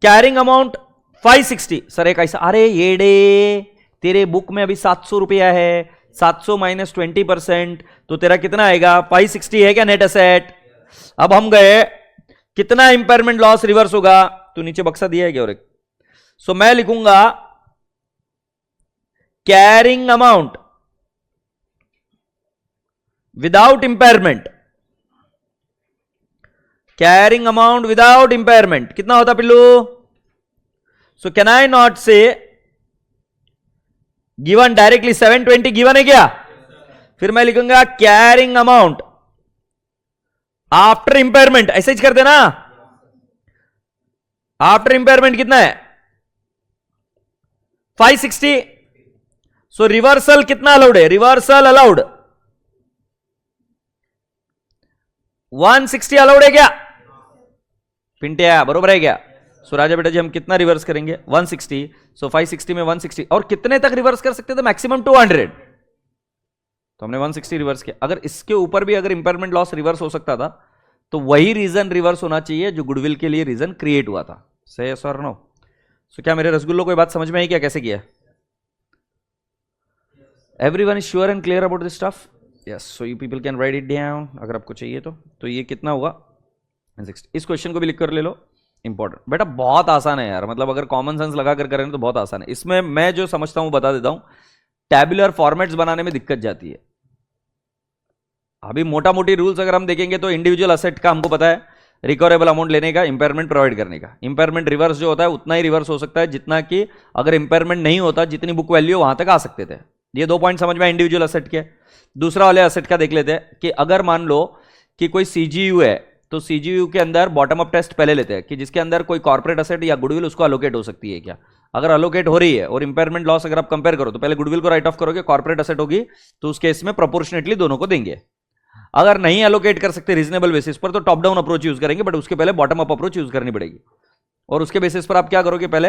कैरिंग अमाउंट 560। सर एक ऐसा, अरे ये डे तेरे बुक में अभी 700 रुपया है, 700 माइनस 20% तो तेरा कितना आएगा? 560 है क्या नेट एसेट? अब हम गए कितना इंपेयरमेंट लॉस रिवर्स होगा? तो नीचे बक्सा दिया है क्या? और एक, सो मैं लिखूंगा carrying amount without impairment. Carrying amount without impairment कितना होता पिल्लू? सो कैन आई नॉट से गिवन डायरेक्टली 720 गिवन है क्या? फिर मैं लिखूंगा कैरिंग अमाउंट आफ्टर इंपेयरमेंट, ऐसे ही कर देना। आफ्टर इंपेयरमेंट कितना है? 560। सो रिवर्सल कितना अलाउड है? रिवर्सल अलाउड 160 अलाउड है क्या? पिंटिया बरोबर है क्या? सो राजा बेटा जी हम कितना रिवर्स करेंगे? 160। सो 560 में 160 और कितने तक रिवर्स कर सकते थे? मैक्सिमम 200। तो हमने 160 रिवर्स किया। अगर इसके ऊपर भी अगर इंपेयरमेंट लॉस रिवर्स हो सकता था तो वही रीजन रिवर्स होना चाहिए जो गुडविल के लिए रीजन क्रिएट हुआ था। सही है सर? नो? सो क्या मेरे रसगुल्लो को बात समझ में आई क्या? कैसे किया? Everyone is sure and clear about this stuff? Yes, so you people can write it down अगर आपको चाहिए तो ये कितना हुआ? 60। इस क्वेश्चन को भी लिख कर ले लो, इंपॉर्टेंट बेटा, बहुत आसान है यार। मतलब अगर कॉमन सेंस लगा कर करें तो बहुत आसान है। इसमें मैं जो समझता हूं बता देता हूं। टैबुलर फॉर्मेट्स बनाने में दिक्कत जाती है। अभी मोटा मोटी रूल्स अगर हम देखेंगे तो इंडिविजुअल असेट का हमको पता है, रिकवरेबल अमाउंट लेने का, इंपेयरमेंट प्रोवाइड करने का। इंपेयरमेंट रिवर्स जो होता है उतना ही रिवर्स हो सकता है जितना कि अगर इंपेयरमेंट नहीं होता जितनी बुक वैल्यू वहां तक आ सकते थे। ये 2 पॉइंट समझ में इंडिविजुअल असेट के। दूसरा वाले असेट का देख लेते हैं कि अगर मान लो कि कोई सीजीयू है तो सीजीयू के अंदर बॉटम अप टेस्ट पहले लेते हैं कि जिसके अंदर कोई कॉर्पोरेट असेट या गुडविल उसको अलोकेट हो सकती है क्या। अगर अलोकेट हो रही है और इंपेयरमेंट लॉस अगर आप कंपेयर करो तो पहले गुडविल को राइट ऑफ करोगे, कॉर्पोरेट असेट होगी तो उस केस में प्रोपोर्शनेटली दोनों को देंगे। अगर नहीं अलोकेट कर सकते रीजनेबल बेसिस पर तो टॉप डाउन अप्रोच यूज करेंगे, बट उसके पहले बॉटम अप अप्रोच यूज करनी पड़ेगी। और उसके बेसिस पर आप क्या करोगे? पहले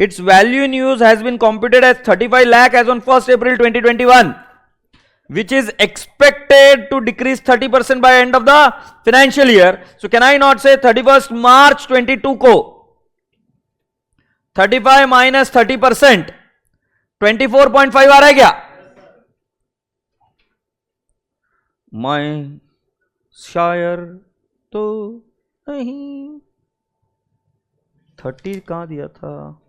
its value in use has been computed as 35 lakh as on 1st April 2021, which is expected to decrease 30% by end of the financial year. So can I not say 31st March 22 को 35 minus 30%, 24.5 आ रहा है क्या? मैं शायर तो नहीं, 30 कहां दिया था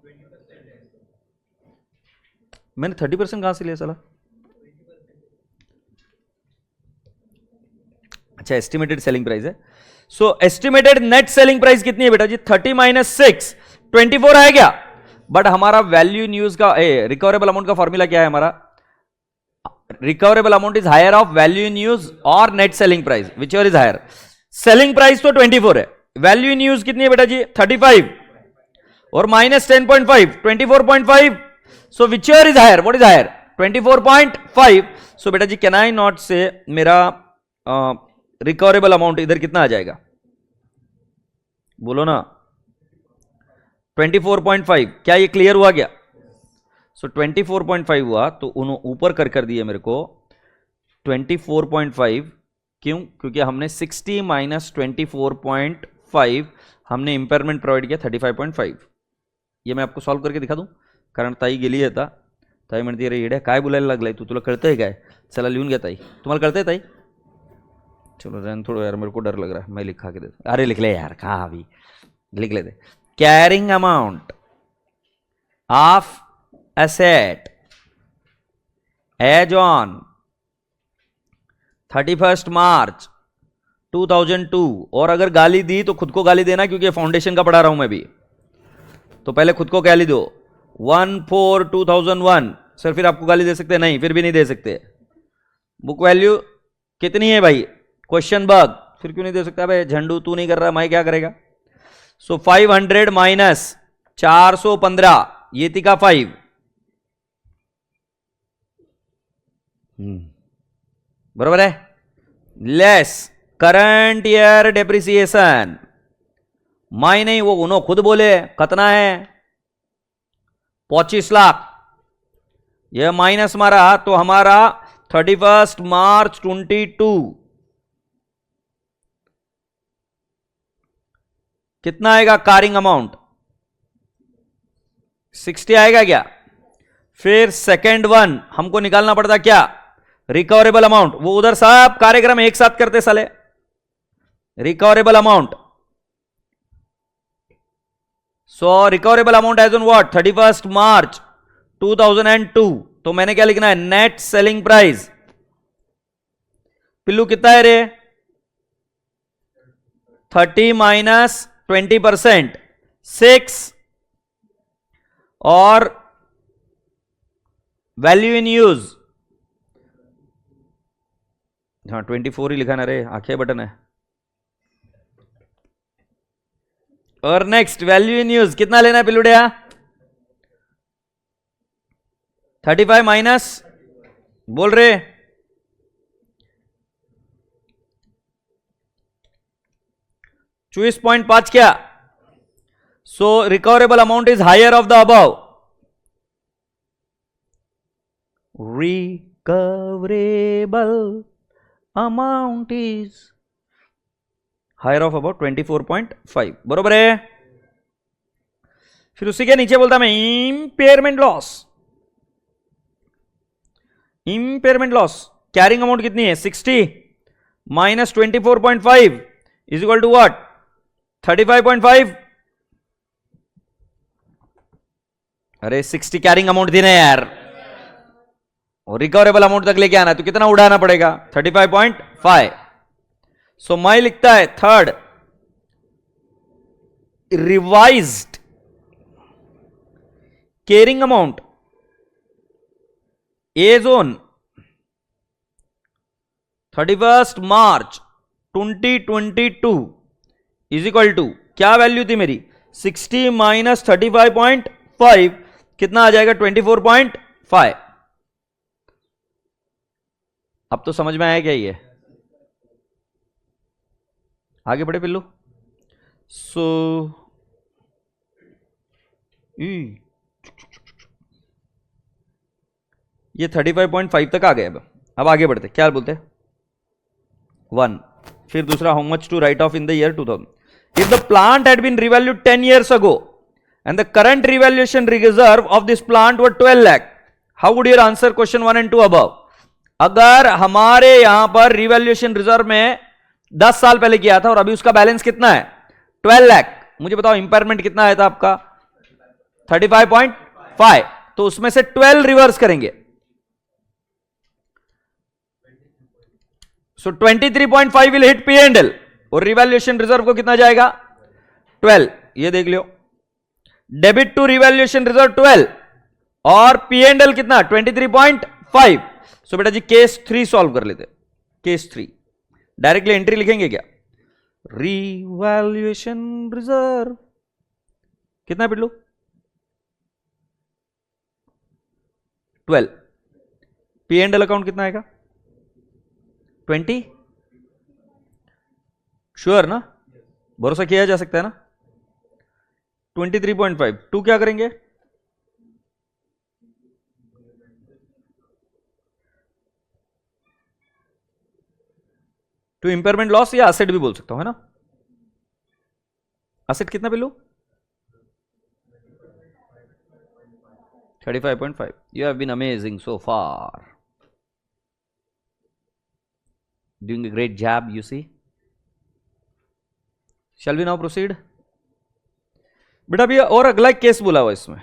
मैंने? 30% कहां से लिया साला? अच्छा, एस्टिमेटेड सेलिंग प्राइस है. सो एस्टिमेटेड नेट सेलिंग प्राइस कितनी है बेटा जी? 30 माइनस 6, 24 है क्या? बट हमारा वैल्यू इन यूज का रिकवरेबल अमाउंट का फॉर्मूला क्या है हमारा? Recoverable amount is higher of value in use और net selling price, whichever is higher. Selling price तो 24 है, वैल्यू इन यूज कितनी है बेटा जी? 35 और minus 10.5, 24.5. So whichever is higher? What is higher? 24.5. So बेटा जी कैन आई नॉट से मेरा रिकवरेबल अमाउंट इधर कितना आ जाएगा? बोलो ना. 24.5. क्या ये क्लियर हुआ क्या? सो 24.5 हुआ तो उन्होंने ऊपर कर दिए मेरे को 24.5. क्यों? क्योंकि हमने 60 माइनस 24.5 हमने इंपेयरमेंट प्रोवाइड किया 35.5. ये मैं आपको सॉल्व करके दिखा दूं. कारण ताई गेली येता, ताई म्हणते रे येड्या काय बोलायला लागलाय तू, तुला कळतंय काय? चला लिहून घ्या ताई. तुम्हाला कळतंय ताई? चलो रहने थोड़ा यार, मेरे को डर लग रहा है. मैं लिखा के देता. अरे लिख ले यार, कहाँ अभी लिख लेते. Carrying amount of asset as on 31st March 2002. और अगर गाली दी तो खुद को गाली देना, क्योंकि फाउंडेशन का पढ़ा रहा हूं मैं भी, तो पहले खुद को गाली दो. 1/4/2001. सर फिर आपको गाली दे सकते? नहीं, फिर भी नहीं दे सकते. बुक वैल्यू कितनी है भाई? Question bug. फिर क्यों नहीं दे सकता भाई? झंडू तू नहीं कर रहा, मैं क्या करेगा? सो 500 माइनस 415, ये थी का 5. बरोबर है. Less current year depreciation. मैं नहीं, वो उन्होंने खुद बोले. कितना है? 25 लाख. ये माइनस मारा तो हमारा 31st March 22 कितना आएगा? कारिंग अमाउंट 60 आएगा क्या? फिर सेकेंड वन हमको निकालना पड़ता क्या? Recoverable amount. वो उधर सब कार्यक्रम एक साथ करते साले. Recoverable amount. So recoverable amount as on what? 31st March 2002. तो मैंने क्या लिखना है? Net selling price. पिल्लू कितना है रे? 30 माइनस 20%, 6. और वैल्यू इन यूज, हाँ 24 ही लिखा ना रे, आंखें बटन है. और नेक्स्ट वैल्यू इन यूज कितना लेना है पिल्लुड़िया? 35 माइनस, बोल रहे 24.5 क्या? So recoverable amount is higher of the above. Recoverable amount is higher of about 24.5. बरोबर है. फिर उसी के नीचे बोलता मैं impairment loss. Impairment loss carrying amount कितनी है? 60 minus 24.5 is equal to what? 35.5. अरे 60 कैरिंग अमाउंट थी ना यार, और रिकवरेबल अमाउंट तक लेके आना है तो कितना उड़ाना पड़ेगा? 35.5. सो मैं लिखता है third revised carrying amount as on 31st March 2022 is equal to, क्या वैल्यू थी मेरी? 60 माइनस 35.5 कितना आ जाएगा? 24.5. अब तो समझ में आया क्या ये? आगे बढ़े पिल्लू. सो ये 35.5 तक आ गए। अब आगे बढ़ते, क्या बोलते हैं 1, फिर दूसरा, how much to write off in the year 2000। If the plant had been revalued 10 years ago and the current revaluation reserve of this plant were 12 lakh, how would you answer question 1 and 2 above? अगर हमारे यहां पर revaluation reserve में 10 साल पहले किया था और अभी उसका बैलेंस कितना है 12 लाख, मुझे बताओ इंपेयरमेंट कितना आया था आपका 35.5, तो उसमें से 12 रिवर्स करेंगे, सो 23.5 विल हिट P&L और रिवैल्यूएशन रिजर्व को कितना जाएगा 12, ये देख लियो, डेबिट टू रिवैल्यूएशन रिजर्व 12 और P&L कितना 23.5। सो बेटा जी केस 3 सॉल्व कर लेते, केस 3 डायरेक्टली एंट्री लिखेंगे क्या, रिवैल्यूएशन रिजर्व कितना है पिटलू 12, P&L अकाउंट कितना आएगा 20, श्योर ना, भरोसा किया जा सकता है ना, 23.5, 2 क्या करेंगे टू इंपेयरमेंट लॉस, या असेट भी बोल सकता हूं है ना, असेट कितना बिल्लू 35.5, you have been amazing so far, doing a great job you see. Shall we now proceed. बेटा अभी और अगला केस बोला हुआ इसमें,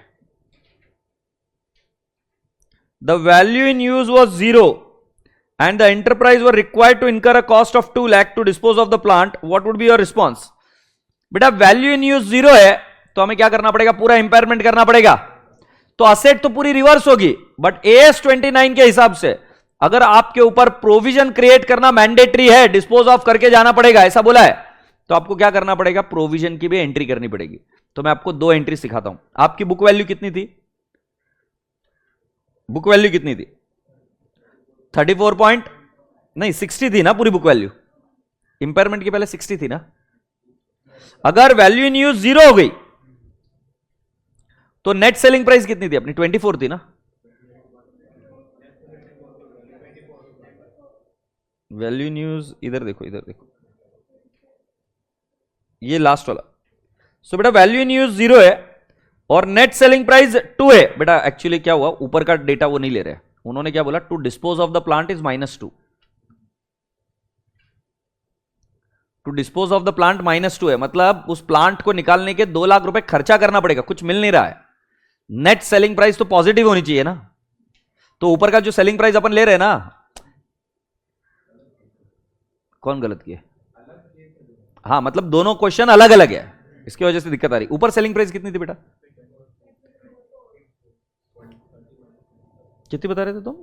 the value in use was 0 and the enterprise were required to incur a cost of 2 lakh to dispose of the plant, what would be your response? बेटा value in use 0 है तो हमें क्या करना पड़ेगा, पूरा इंपेयरमेंट करना पड़ेगा, तो असेट तो पूरी रिवर्स होगी, बट AS 29 के हिसाब से अगर आपके ऊपर प्रोविजन क्रिएट करना मैंडेटरी है, डिस्पोज ऑफ करके जाना पड़ेगा ऐसा बोला है, तो आपको क्या करना पड़ेगा, प्रोविजन की भी एंट्री करनी पड़ेगी। तो मैं आपको 2 एंट्री सिखाता हूं। आपकी बुक वैल्यू कितनी थी, बुक वैल्यू कितनी थी 60 थी ना पूरी बुक वैल्यू, इंपेयरमेंट के पहले 60 थी ना। अगर वैल्यू इन यूज 0 हो गई तो नेट सेलिंग प्राइस कितनी थी अपनी 24 थी ना, वैल्यू इन यूज इधर देखो, इधर देखो, ये लास्ट वाला। सो बेटा वैल्यू इन यूज 0 है और नेट सेलिंग प्राइस 2 है। बेटा एक्चुअली क्या हुआ, ऊपर का डेटा वो नहीं ले रहे, उन्होंने क्या बोला, to dispose of the plant is -2, to dispose of the plant -2 है, मतलब उस प्लांट को निकालने के 2 लाख रुपए खर्चा करना पड़ेगा, कुछ मिल नहीं रहा है। नेट सेलिंग प्राइस तो पॉजिटिव होनी चाहिए ना, तो ऊपर का जो सेलिंग प्राइस अपन ले रहे हैं ना, कौन गलत किया, हाँ मतलब दोनों क्वेश्चन अलग अलग है, इसकी वजह से दिक्कत आ रही। ऊपर सेलिंग प्राइस कितनी थी बेटा, कितनी बता रहे थे तुम,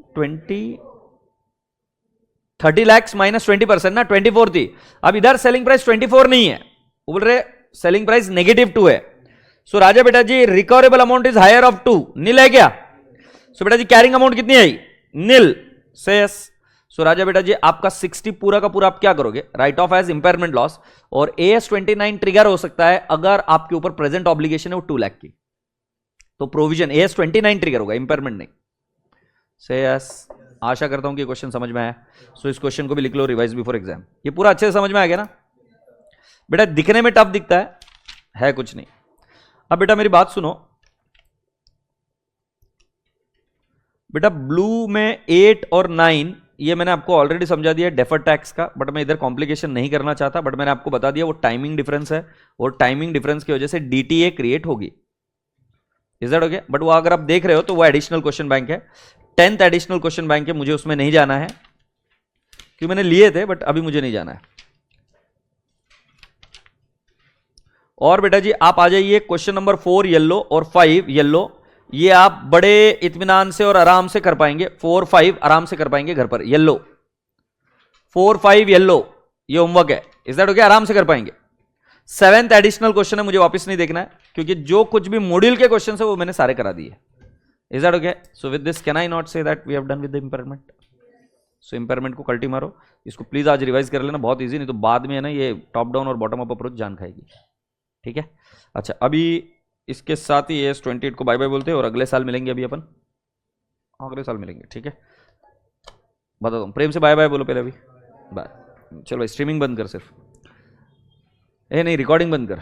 30 lakhs माइनस 20% ना, 24 थी। अब इधर सेलिंग प्राइस 24 नहीं है, वो बोल रहे सेलिंग प्राइस -2 है। सो राजा बेटा जी recoverable amount is higher of 2, nil है क्या। सो बेटा जी कैरिंग अमाउंट कितनी आई, नील, से यस। सो राजा बेटा जी आपका 60 पूरा का पूरा आप क्या करोगे, write off as impairment loss, और AS 29 ट्रिगर हो सकता है अगर आपके ऊपर प्रेजेंट ऑब्लिगेशन है वो 2 लाख की, तो प्रोविजन AS 29 ट्रिगर होगा, इंपेयरमेंट नहीं। से यस, आशा करता हूं कि क्वेश्चन समझ में आया। सो इस क्वेश्चन को भी लिख लो, रिवाइज बिफोर एग्जाम। ये पूरा अच्छे से समझ में आ गया ना बेटा, दिखने में टफ दिखता है कुछ नहीं। अब बेटा मेरी बात सुनो, बेटा ब्लू में 8 और 9 ये मैंने आपको ऑलरेडी समझा दिया डेफर्ड टैक्स का, बट मैं इधर कॉम्प्लिकेशन नहीं करना चाहता, बट मैंने आपको बता दिया वो टाइमिंग डिफरेंस है, और टाइमिंग डिफरेंस की वजह से DTA क्रिएट होगी, इज दैट ओके। बट वो अगर आप देख रहे हो तो वो एडिशनल क्वेश्चन बैंक है, 10th एडिशनल क्वेश्चन बैंक है, मुझे उसमें नहीं जाना है क्योंकि मैंने लिए थे, बट अभी मुझे नहीं जाना है। और बेटा जी आप आ जाइए क्वेश्चन नंबर 4 येलो और 5 येलो, ये आप बड़े इत्मीनान से और आराम से कर पाएंगे, 4 5 आराम से कर पाएंगे घर पर, येलो 4 5 येलो, ये होमवर्क है, इज दैट ओके, आराम से कर पाएंगे। 7th एडिशनल क्वेश्चन है, मुझे वापस नहीं देखना है क्योंकि जो कुछ भी मॉड्यूल के क्वेश्चन है वो मैंने सारे करा दिए, is that okay. So with this can I not say that we have done with the impairment. So impairment को कल्टी मारो, इसको प्लीज आज रिवाइज कर लेना, बहुत इजी, नहीं तो बाद में है ना ये टॉप डाउन और बॉटम अप अप्रोच जान खाएगी, ठीक है। अच्छा अभी इसके साथ ही AS28 को बाय बाय बोलते हैं और अगले साल मिलेंगे अभी अपन, अगले साल मिलेंगे, ठीक है। बताता हूँ, प्रेम से बाय बाय बोलो पहले अभी, बाय। चलो भाई स्ट्रीमिंग बंद कर सिर्फ, नहीं रिकॉर्डिंग बंद कर।